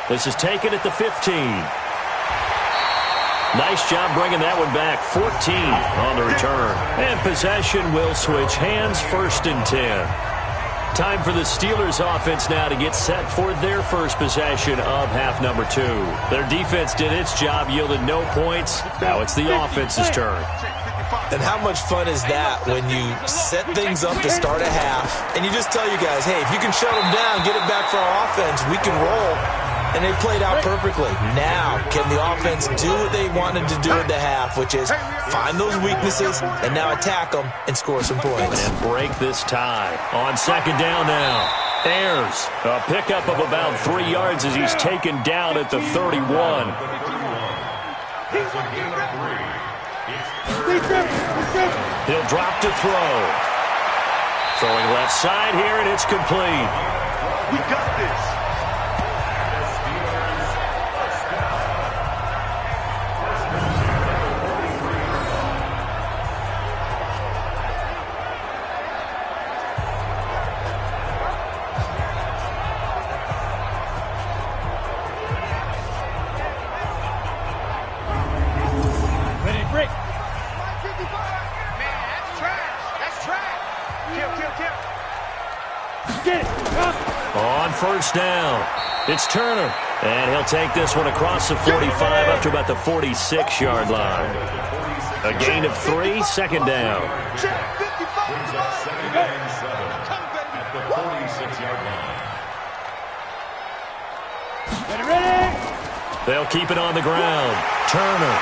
This is taken at the 15. Nice job bringing that one back. 14 on the return. And possession will switch hands. 1st and 10. Time for the Steelers offense now to get set for their first possession of half number 2. Their defense did its job, yielded no points. Now it's the offense's turn. And how much fun is that when you set things up to start a half and you just tell you guys, hey, if you can shut them down, get it back for our offense, we can roll. And they played out perfectly. Now, can the offense do what they wanted to do in the half, which is find those weaknesses and now attack them and score some points. And break this tie. On second down now. Ayers, a pickup of about 3 yards as he's taken down at the 31. He'll drop to throw. Throwing left side here, and it's complete. We got this. On first down, it's Turner. And he'll take this one across the 45 up to about the 46-yard line. A gain of 3, second down. Brings up second and 7 at the 46-yard line. They'll keep it on the ground. Turner.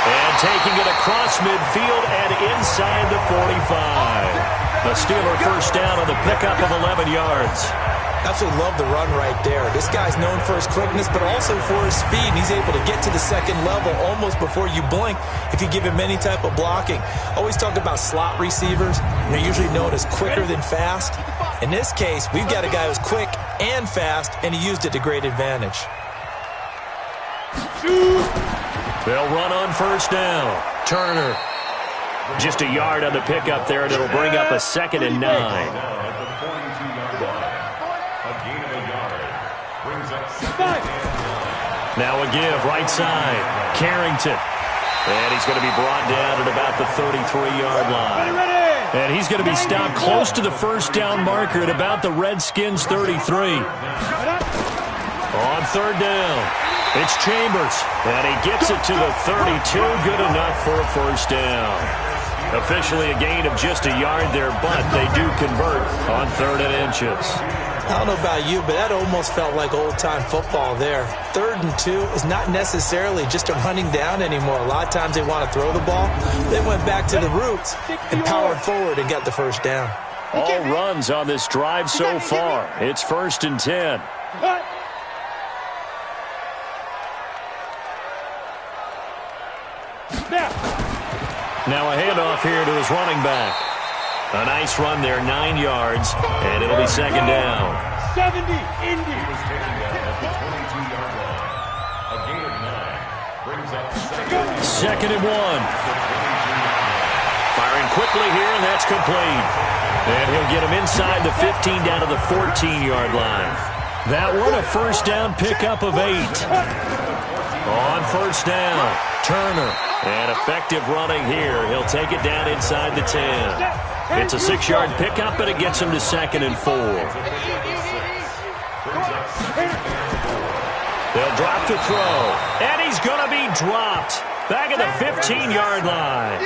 And taking it across midfield and inside the 45. A Steeler first down on the pickup of 11 yards. Absolutely love the run right there. This guy's known for his quickness, but also for his speed. And he's able to get to the second level almost before you blink if you give him any type of blocking. Always talk about slot receivers. They're usually known as quicker than fast. In this case, we've got a guy who's quick and fast, and he used it to great advantage. They'll run on first down. Turner. Just a yard on the pickup there, and it'll bring up a 2nd and 9. Now a give, right side. Carrington. And he's going to be brought down at about the 33-yard line. And he's going to be stopped close to the first down marker at about the Redskins' 33. On third down, it's Chambers. And he gets it to the 32. Good enough for a first down. Officially a gain of just a yard there, but they do convert on 3rd and inches. I don't know about you, but that almost felt like old-time football there. 3rd and 2 is not necessarily just a running down anymore. A lot of times they want to throw the ball. They went back to the roots and powered forward and got the first down. All runs on this drive so far. It's 1st and 10. Now a handoff here to his running back. A nice run there, 9 yards, and it'll be 2nd down. 70, Indy. He was taken down at the 22-yard line. A gain of 9 brings up 2nd and 1. Firing quickly here, and that's complete. And he'll get him inside the 15 down to the 14-yard line. That one a first down pickup of 8. On first down, Turner. And effective running here. He'll take it down inside the 10. It's a 6-yard pickup, but it gets him to 2nd and 4. They'll drop to throw. And he's going to be dropped. Back at the 15-yard line.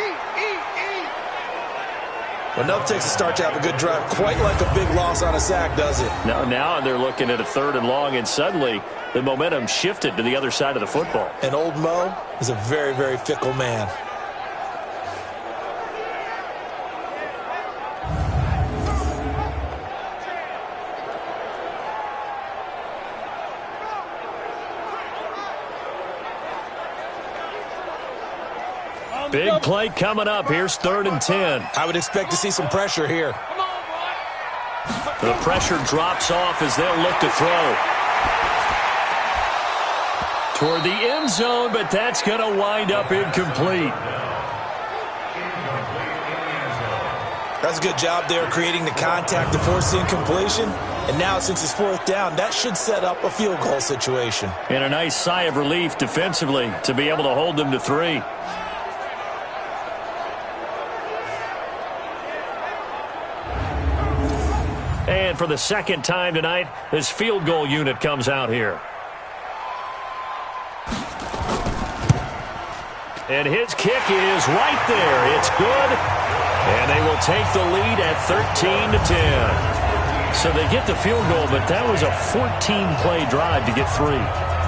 Well, enough takes to start to have a good drive. Quite like a big loss on a sack, does it? Now they're looking at a 3rd and long, and suddenly the momentum shifted to the other side of the football. And old Mo is a very, very fickle man. Big play coming up. Here's 3rd and 10. I would expect to see some pressure here. The pressure drops off as they'll look to throw. Toward the end zone, but that's going to wind up incomplete. That's a good job there creating the contact to force the incompletion. And now since it's 4th down, that should set up a field goal situation. And a nice sigh of relief defensively to be able to hold them to 3. And for the second time tonight. This field goal unit comes out here. And his kick is right there. It's good. And they will take the lead at 13-10. So they get the field goal, but that was a 14-play drive to get 3.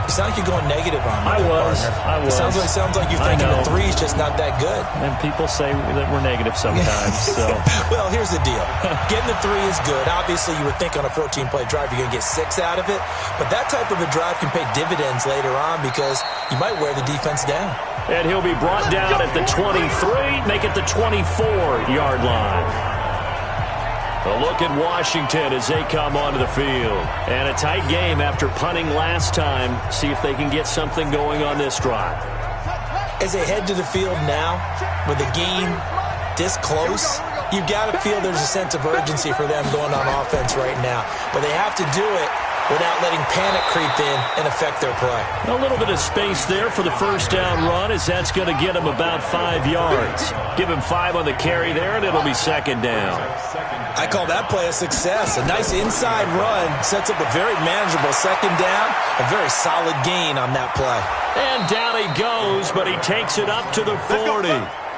You sound like you're going negative on me. I was. It sounds like you're thinking the 3 is just not that good. And people say that we're negative sometimes. So. Well, here's the deal. Getting the 3 is good. Obviously, you would think on a 14-play drive you're going to get 6 out of it. But that type of a drive can pay dividends later on because you might wear the defense down. And he'll be brought down at the 23, make it the 24-yard line. A look at Washington as they come onto the field. And a tight game after punting last time. See if they can get something going on this drive. As they head to the field now, with the game this close, you've got to feel there's a sense of urgency for them going on offense right now. But they have to do it without letting panic creep in and affect their play. A little bit of space there for the first down run as that's going to get him about 5 yards. Give him 5 on the carry there, and it'll be second down. I call that play a success. A nice inside run sets up a very manageable second down. A very solid gain on that play. And down he goes, but he takes it up to the 40.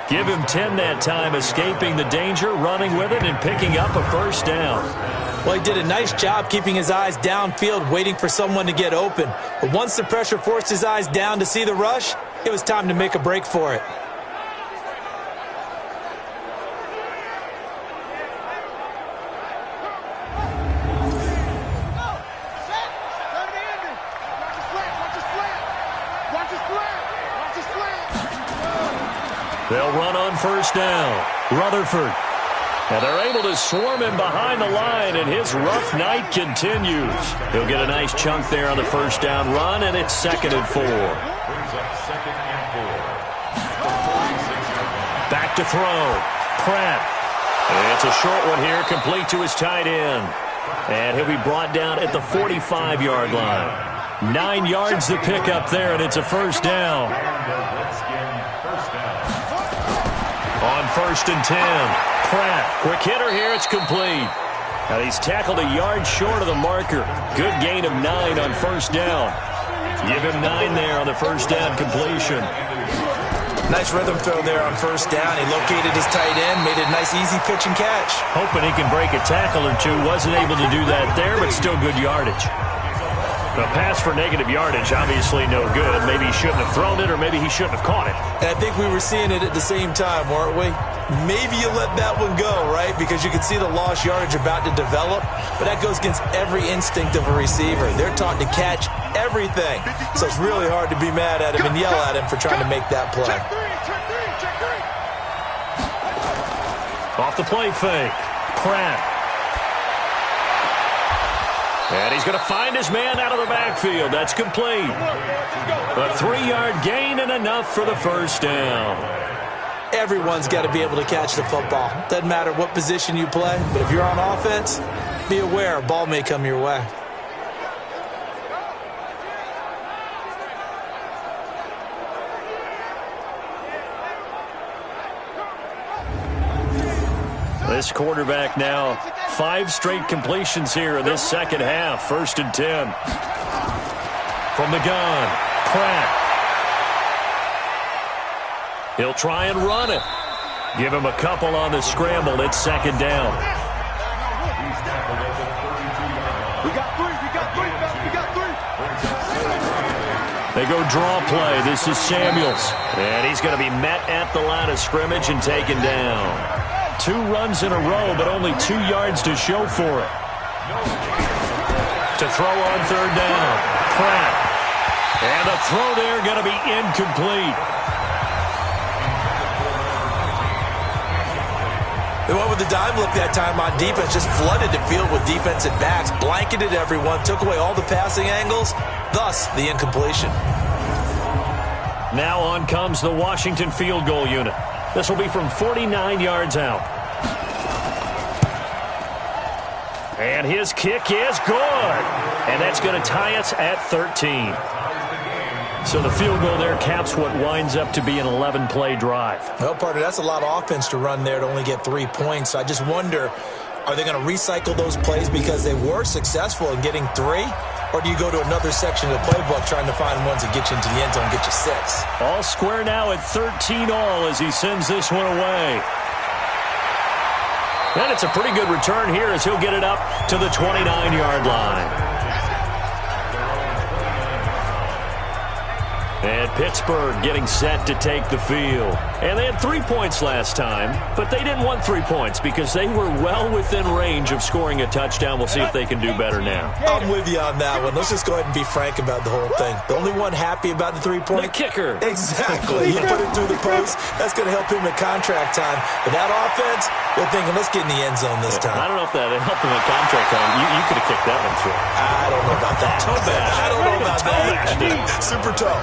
Give him 10 that time, escaping the danger, running with it, and picking up a first down. Well, he did a nice job keeping his eyes downfield, waiting for someone to get open. But once the pressure forced his eyes down to see the rush, it was time to make a break for it. They'll run on first down. Rutherford. And they're able to swarm him behind the line, and his rough night continues. He'll get a nice chunk there on the first down run, and it's 2nd and 4. Back to throw. Pratt. And it's a short one here, complete to his tight end. And he'll be brought down at the 45-yard line. 9 yards to pick up there, and it's a first down. On 1st and 10, Pratt, quick hitter here, it's complete. Now he's tackled a yard short of the marker. Good gain of 9 on first down. Give him 9 there on the first down completion. Nice rhythm throw there on first down. He located his tight end, made a nice easy pitch and catch. Hoping he can break a tackle or two. Wasn't able to do that there, but still good yardage. A pass for negative yardage, obviously no good. Maybe he shouldn't have thrown it, or maybe he shouldn't have caught it. And I think we were seeing it at the same time, weren't we? Maybe you let that one go, right? Because you can see the lost yardage about to develop. But that goes against every instinct of a receiver. They're taught to catch everything. So it's really hard to be mad at him and yell at him for trying to make that play. Off the play fake. Pratt. And he's going to find his man out of the backfield. That's complete. A 3-yard gain and enough for the first down. Everyone's got to be able to catch the football. Doesn't matter what position you play, but if you're on offense, be aware a ball may come your way. This quarterback now 5 straight completions here in this second half. 1st and 10. From the gun, Pratt. He'll try and run it. Give him a couple on the scramble. It's 2nd down. We got 3. They go draw play. This is Samuels. And he's going to be met at the line of scrimmage and taken down. 2 runs in a row, but only 2 yards to show for it. To throw on 3rd down. Pratt. And the throw there going to be incomplete. They went with the dime look that time on defense, just flooded the field with defensive backs, blanketed everyone, took away all the passing angles, thus the incompletion. Now on comes the Washington field goal unit. This will be from 49 yards out. And his kick is good. And that's going to tie us at 13. So the field goal there caps what winds up to be an 11-play drive. Well, partner, that's a lot of offense to run there to only get 3 points. I just wonder, Are they going to recycle those plays because they were successful in getting 3? Or do you go to another section of the playbook trying to find ones that get you into the end zone and get you 6? All square now at 13 all as he sends this one away. And it's a pretty good return here as he'll get it up to the 29-yard line. And Pittsburgh getting set to take the field. And they had 3 points last time, but they didn't want 3 points because they were well within range of scoring a touchdown. We'll see if they can do better now. I'm with you on that one. Let's just go ahead and be frank about the whole thing. The only one happy about the 3-point? The kicker. Exactly. You put it through the post. That's going to help him at contract time. But that offense, they're thinking, let's get in the end zone this time. I don't know if that helped him at contract time. You could have kicked that one through. I don't know about that. Toe bash. I don't know about that. Super toe.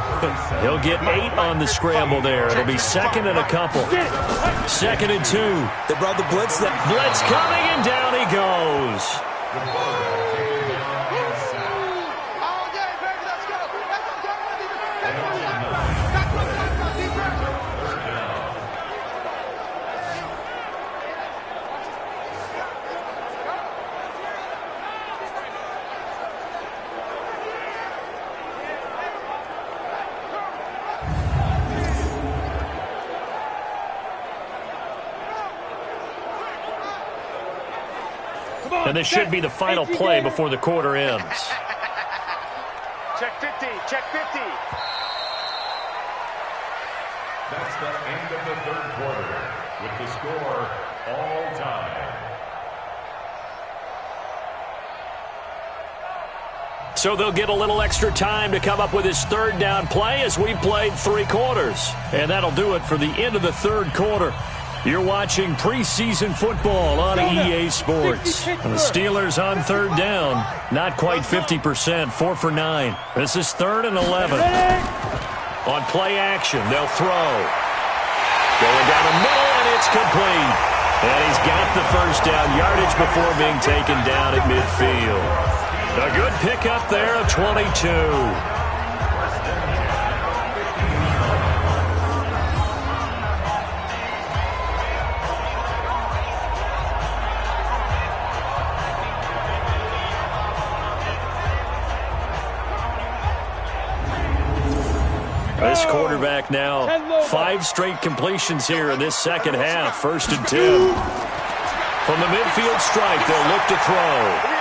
He'll get 8 on the scramble there. It'll be 2nd and a couple. 2nd and 2. They brought the blitz. Blitz coming, and down he goes. And this should be the final play before the quarter ends. Check 50, check 50. That's the end of the third quarter with the score all time. So they'll get a little extra time to come up with his 3rd down play as we played 3 quarters. And that'll do it for the end of the 3rd quarter. You're watching preseason football on EA Sports. The Steelers on 3rd down. Not quite 50%, 4 for 9. This is 3rd and 11. On play action, they'll throw. Going down the middle, and it's complete. And he's got the first down yardage before being taken down at midfield. A good pickup there of 22. This quarterback now, 5 straight completions here in this second half. 1st and 10. From the midfield stripe, they'll look to throw.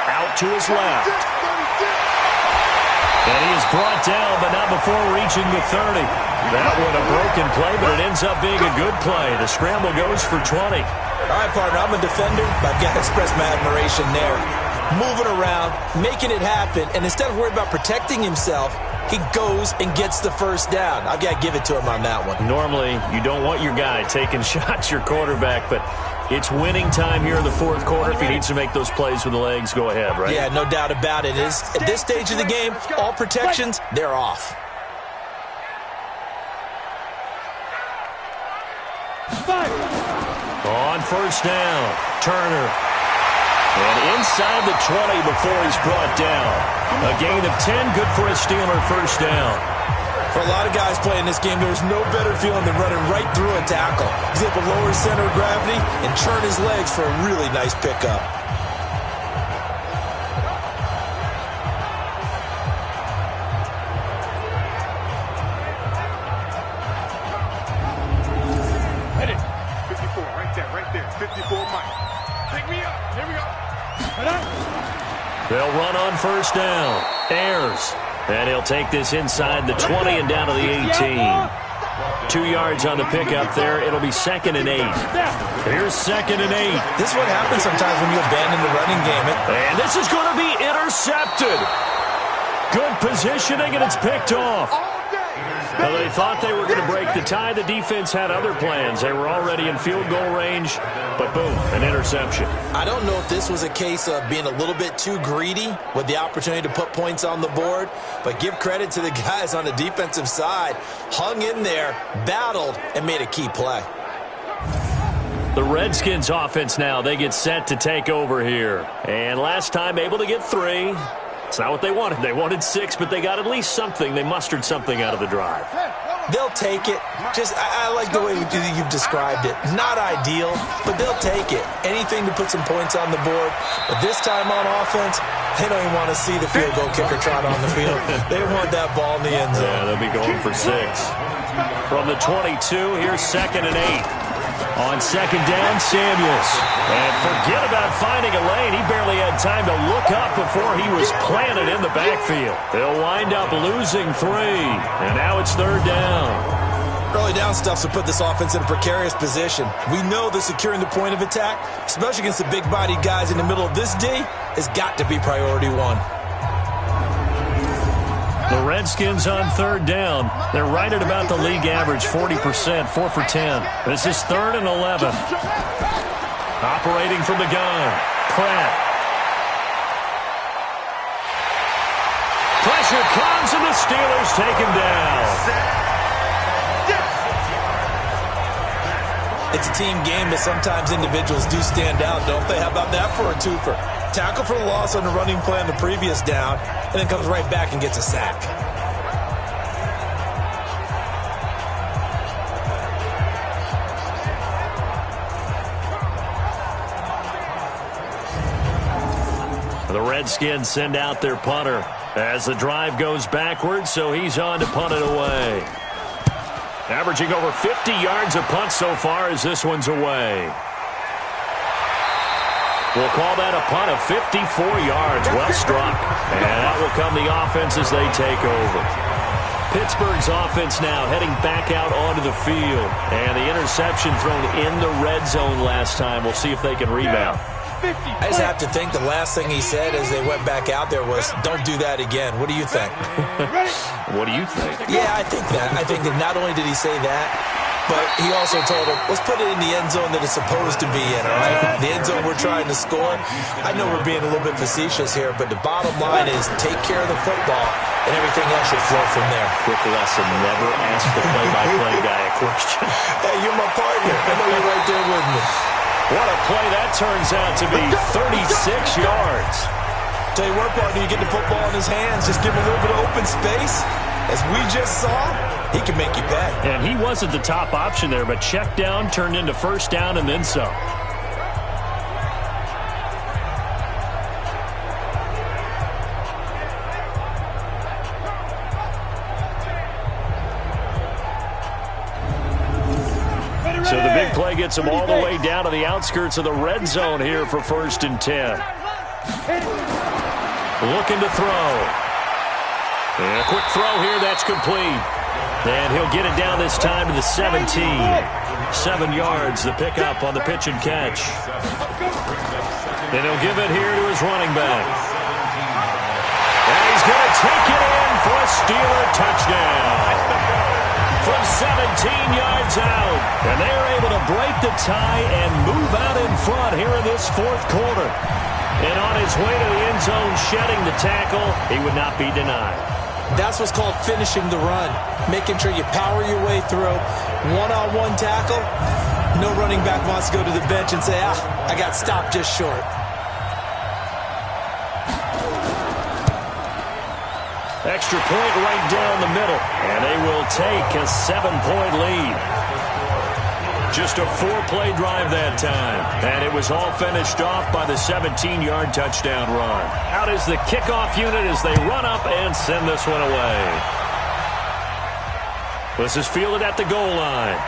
Out to his left. And he is brought down, but not before reaching the 30. That one a broken play, but it ends up being a good play. The scramble goes for 20. All right, partner, I'm a defender, but I've got to express my admiration there. Moving around, making it happen, and instead of worrying about protecting himself, he goes and gets the first down. I've got to give it to him on that one. Normally, you don't want your guy taking shots, your quarterback, but it's winning time here in the 4th quarter. If he needs to make those plays with the legs, go ahead, right? Yeah, no doubt about it. At this stage of the game, all protections, they're off. On 1st down, Turner. And inside the 20 before he's brought down. A gain of 10, good for a Steeler 1st down. For a lot of guys playing this game, there's no better feeling than running right through a tackle. He's able to lower his center of gravity and turn his legs for a really nice pickup. Hit it. 54, right there. 54, Mike. Pick me up. Here we go. They'll run on 1st down. Ayers. And he'll take this inside the 20 and down to the 18. 2 yards on the pickup there. It'll be 2nd and 8. Here's 2nd and 8. This is what happens sometimes when you abandon the running game. And this is going to be intercepted. Good positioning, and it's picked off. Well, they thought they were going to break the tie. The defense had other plans. They were already in field goal range, but boom, an interception. I don't know if this was a case of being a little bit too greedy with the opportunity to put points on the board, but give credit to the guys on the defensive side. Hung in there, battled, and made a key play. The Redskins offense now, they get set to take over here. And last time able to get 3. It's not what they wanted. They wanted 6, but they got at least something. They mustered something out of the drive. They'll take it. I like the way you've described it. Not ideal, but they'll take it. Anything to put some points on the board. But this time on offense, they don't even want to see the field goal kicker trot on the field. They want that ball in the end zone. Yeah, they'll be going for 6. From the 22, here's 2nd and 8. On 2nd down, Samuels. And forget about finding a lane. He barely had time to look up before he was planted in the backfield. They'll wind up losing 3. And now it's 3rd down. Early down stuff will put this offense in a precarious position. We know that securing the point of attack, especially against the big-bodied guys in the middle of this D, has got to be priority 1. The Redskins on 3rd down. They're right at about the league average, 40%, 4 for 10. This is 3rd and 11. Operating from the gun, Pratt. Pressure comes and the Steelers take him down. It's a team game, but sometimes individuals do stand out, don't they? How about that for a twofer? Tackle for the loss on the running play on the previous down, and then comes right back and gets a sack. The Redskins send out their punter as the drive goes backwards, so he's on to punt it away. Averaging over 50 yards a punt so far as this one's away. We'll call that a punt of 54 yards. Well struck. And that will come the offense as they take over. Pittsburgh's offense now heading back out onto the field. And the interception thrown in the red zone last time. We'll see if they can rebound. I just have to think the last thing he said as they went back out there was, don't do that again. What do you think? What do you think? Yeah, I think that. I think that not only did he say that, but he also told him, let's put it in the end zone that it's supposed to be in, all right? The end zone we're trying to score. I know we're being a little bit facetious here, but the bottom line is take care of the football, and everything else should flow from there. Quick lesson, never ask the play-by-play guy a question. Hey, you're my partner. I know you're right there with me. What a play that turns out to be, 36 yards. Tell you what, partner, you get the football in his hands, just give him a little bit of open space. As we just saw, he can make you pay. And he wasn't the top option there, but check down turned into 1st down and then some. So the big play gets him all the way down to the outskirts of the red zone here for 1st and 10. Looking to throw. And a quick throw here, that's complete. And he'll get it down this time to the 17. 7 yards, the pickup on the pitch and catch. And he'll give it here to his running back. And he's going to take it in for a Steeler touchdown. From 17 yards out. And they are able to break the tie and move out in front here in this 4th quarter. And on his way to the end zone, shedding the tackle, he would not be denied. That's what's called finishing the run. Making sure you power your way through. One-on-one tackle. No running back wants to go to the bench and say, I got stopped just short. Extra point right down the middle. And they will take a 7-point lead. Just a 4-play drive that time. And it was all finished off by the 17-yard touchdown run. Out is the kickoff unit as they run up and send this one away. This is fielded at the goal line.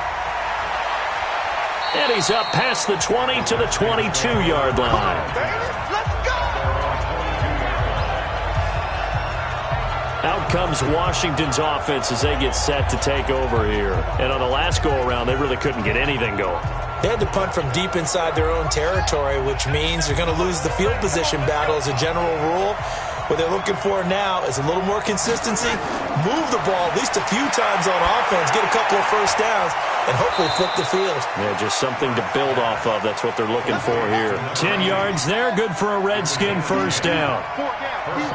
And he's up past the 20 to the 22-yard line. Out comes Washington's offense as they get set to take over here. And on the last go-around, they really couldn't get anything going. They had to punt from deep inside their own territory, which means they're going to lose the field position battle as a general rule. What they're looking for now is a little more consistency, move the ball at least a few times on offense, get a couple of first downs, and hopefully flip the field. Yeah, just something to build off of. That's what they're looking for here. 10 yards there, good for a Redskin first down.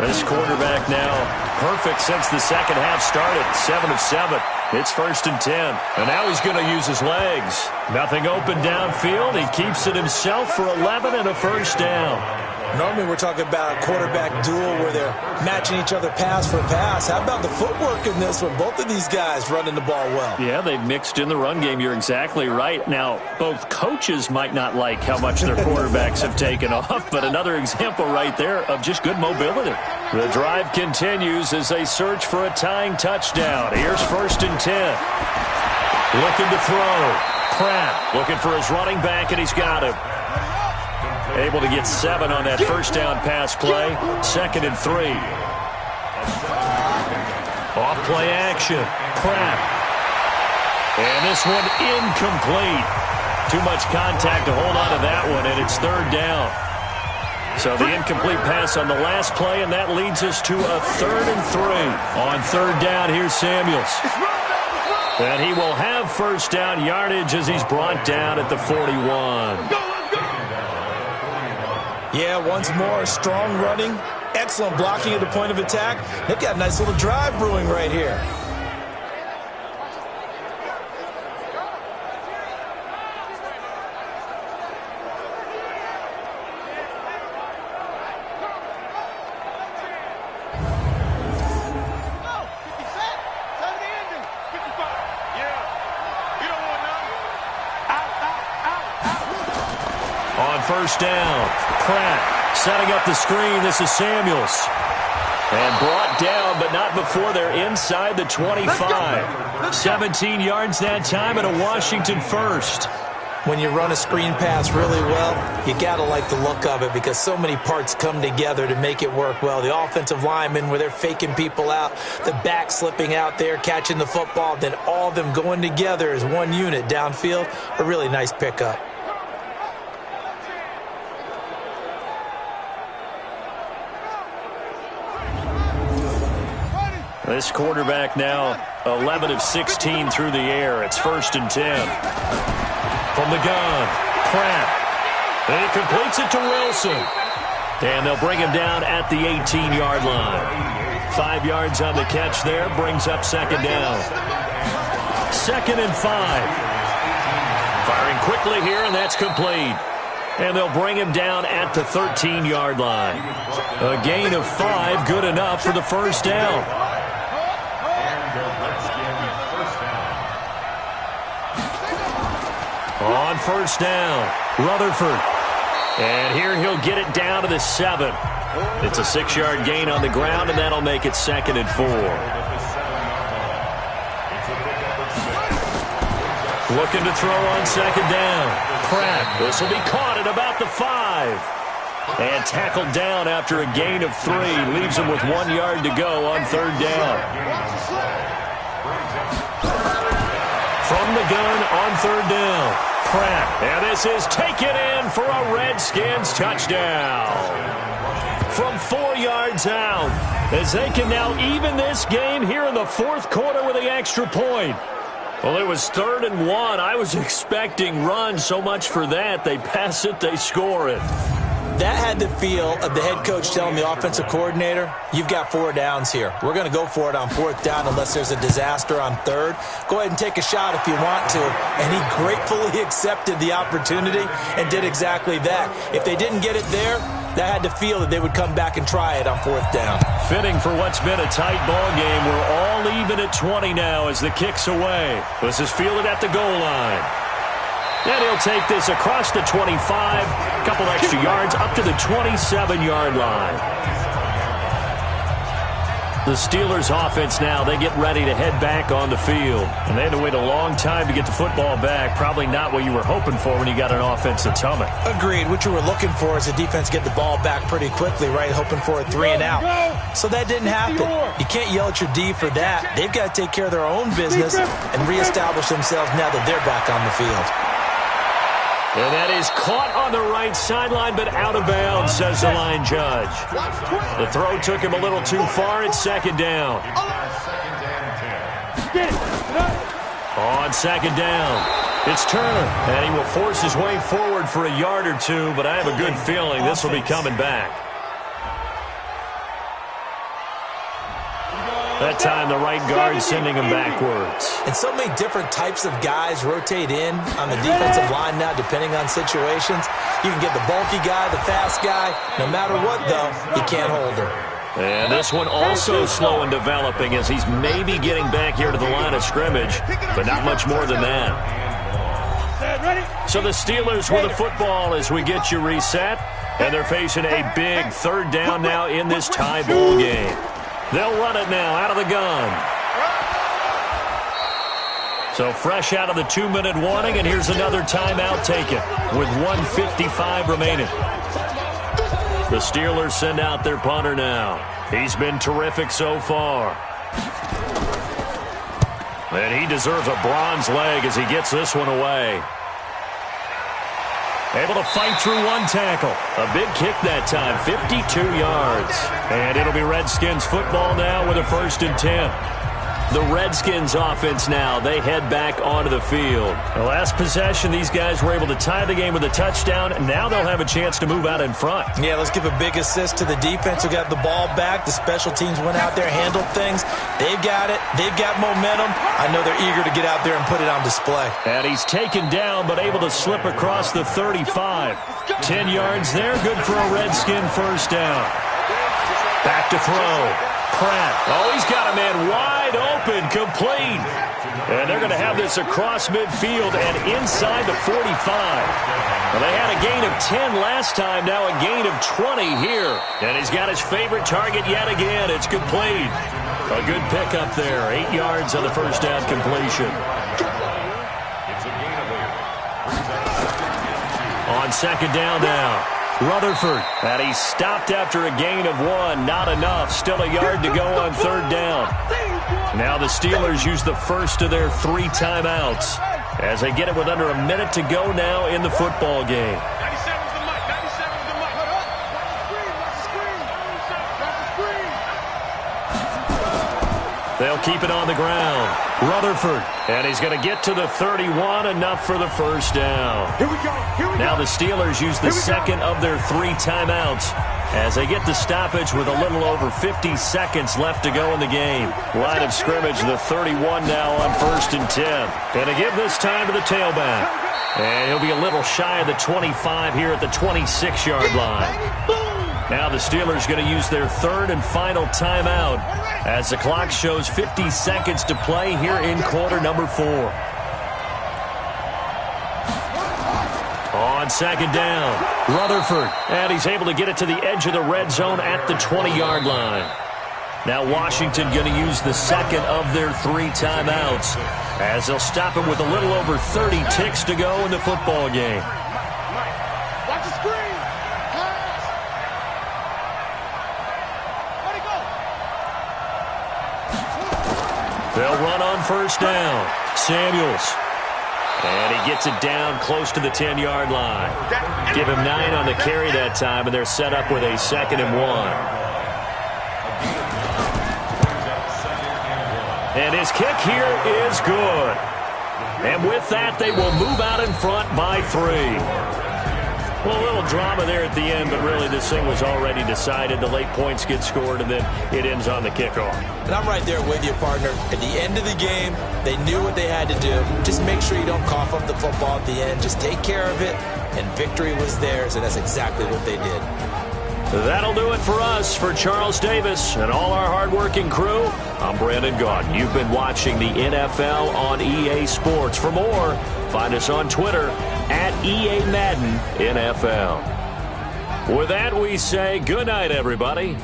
This quarterback now perfect since the second half started. 7 of 7. It's 1st and 10. And now he's going to use his legs. Nothing open downfield. He keeps it himself for 11 and a first down. Normally we're talking about a quarterback duel where they're matching each other pass for pass. How about the footwork in this one? Both of these guys running the ball well. Yeah, they've mixed in the run game. You're exactly right. Now, both coaches might not like how much their quarterbacks have taken off, but another example right there of just good mobility. The drive continues as they search for a tying touchdown. Here's 1st and 10. Looking to throw. Pratt looking for his running back, and he's got him. Able to get 7 on that first down pass play. 2nd and 3. Off play action. Pratt. And this one incomplete. Too much contact to hold on to that one, and it's 3rd down. So the incomplete pass on the last play, and that leads us to a 3rd and 3. On 3rd down, here's Samuels. And he will have first down yardage as he's brought down at the 41. Yeah, once more, strong running, excellent blocking at the point of attack. They've got a nice little drive brewing right here. First down. Pratt setting up the screen. This is Samuels. And brought down, but not before they're inside the 25. 17 yards that time and a Washington first. When you run a screen pass really well, you got to like the look of it because so many parts come together to make it work well. The offensive linemen, where they're faking people out, the back slipping out there, catching the football, then all of them going together as one unit downfield. A really nice pickup. This quarterback now 11 of 16 through the air. It's 1st and 10. From the gun, Pratt. And he completes it to Wilson. And they'll bring him down at the 18-yard line. 5 yards on the catch there. Brings up 2nd down. 2nd and 5. Firing quickly here, and that's complete. And they'll bring him down at the 13-yard line. A gain of 5, good enough for the first down. On first down, Rutherford. And here he'll get it down to the 7. It's a 6-yard gain on the ground, and that'll make it 2nd and 4. Looking to throw on 2nd down. Pratt. This will be caught at about the 5. And tackled down after a gain of 3. Leaves him with 1 yard to go on 3rd down. From the gun on 3rd down. Pratt, and this is taken in for a Redskins touchdown. From 4 yards out, as they can now even this game here in the 4th quarter with the extra point. Well, it was 3rd and 1. I was expecting run, so much for that. They pass it, they score it. That had the feel of the head coach telling the offensive coordinator, you've got 4 downs here. We're going to go for it on 4th down unless there's a disaster on 3rd. Go ahead and take a shot if you want to. And he gratefully accepted the opportunity and did exactly that. If they didn't get it there, that had to feel that they would come back and try it on 4th down. Fitting for what's been a tight ball game. We're all even at 20 now as the kick's away. This is fielded at the goal line. And he'll take this across the 25, a couple extra yards up to the 27-yard line. The Steelers offense now, they get ready to head back on the field. And they had to wait a long time to get the football back. Probably not what you were hoping for when you got an offense that's humming. Agreed. What you were looking for is the defense get the ball back pretty quickly, right? Hoping for a 3 and out. So that didn't happen. You can't yell at your D for that. They've got to take care of their own business and reestablish themselves now that they're back on the field. And that is caught on the right sideline, but out of bounds, says the line judge. The throw took him a little too far. It's 2nd down. On 2nd down, it's Turner, and he will force his way forward for a yard or 2, but I have a good feeling this will be coming back. That time the right guard sending him backwards. And so many different types of guys rotate in on the defensive line now, depending on situations. You can get the bulky guy, the fast guy. No matter what, though, you can't hold him. And this one also slow in developing as he's maybe getting back here to the line of scrimmage, but not much more than that. So the Steelers with the football as we get you reset, and they're facing a big third down now in this tie ball game. They'll run it now out of the gun. So fresh out of the 2-minute warning, and here's another timeout taken with 1:55 remaining. The Steelers send out their punter now. He's been terrific so far. And he deserves a bronze leg as he gets this one away. Able to fight through one tackle. A big kick that time, 52 yards. And it'll be Redskins football now with a 1st and 10. The Redskins offense now, they head back onto the field. The last possession, these guys were able to tie the game with a touchdown, and now they'll have a chance to move out in front. Yeah, let's give a big assist to the defense who got the ball back. The special teams went out there, handled things. They've got it. They've got momentum. I know they're eager to get out there and put it on display. And he's taken down, but able to slip across the 35. 10 yards there, good for a Redskin 1st down. Back to throw. Pratt. Oh, he's got a man wide open, complete. And they're going to have this across midfield and inside the 45. Well, they had a gain of 10 last time, now a gain of 20 here. And he's got his favorite target yet again. It's complete. A good pickup there. 8 yards on the 1st down completion. On 2nd down now. Rutherford, and he stopped after a gain of 1. Not enough. Still a yard to go on 3rd down. Now the Steelers use the first of their 3 timeouts as they get it with under a minute to go now in the football game. They'll keep it on the ground. Rutherford, and he's going to get to the 31, enough for the 1st down. Here we go. Now the Steelers use the 2nd of their 3 timeouts as they get the stoppage with a little over 50 seconds left to go in the game. Line of scrimmage, the 31 now on 1st and 10. And to give this time to the tailback. And he'll be a little shy of the 25 here at the 26-yard line. Now the Steelers going to use their 3rd and final timeout as the clock shows 50 seconds to play here in quarter number 4. On 2nd down, Rutherford, and he's able to get it to the edge of the red zone at the 20-yard line. Now Washington going to use the 2nd of their 3 timeouts as they'll stop him with a little over 30 ticks to go in the football game. Watch the screen. They'll run on 1st down. Samuels. And he gets it down close to the 10-yard line. Give him 9 on the carry that time, and they're set up with a 2nd and 1. And his kick here is good. And with that, they will move out in front by 3. Well, a little drama there at the end, but really this thing was already decided. The late points get scored, and then it ends on the kickoff. And I'm right there with you, partner. At the end of the game, they knew what they had to do. Just make sure you don't cough up the football at the end. Just take care of it, and victory was theirs, and that's exactly what they did. That'll do it for us. For Charles Davis and all our hardworking crew, I'm Brandon Gaudin. You've been watching the NFL on EA Sports. For more, find us on Twitter at EA Madden NFL. With that, we say good night, everybody.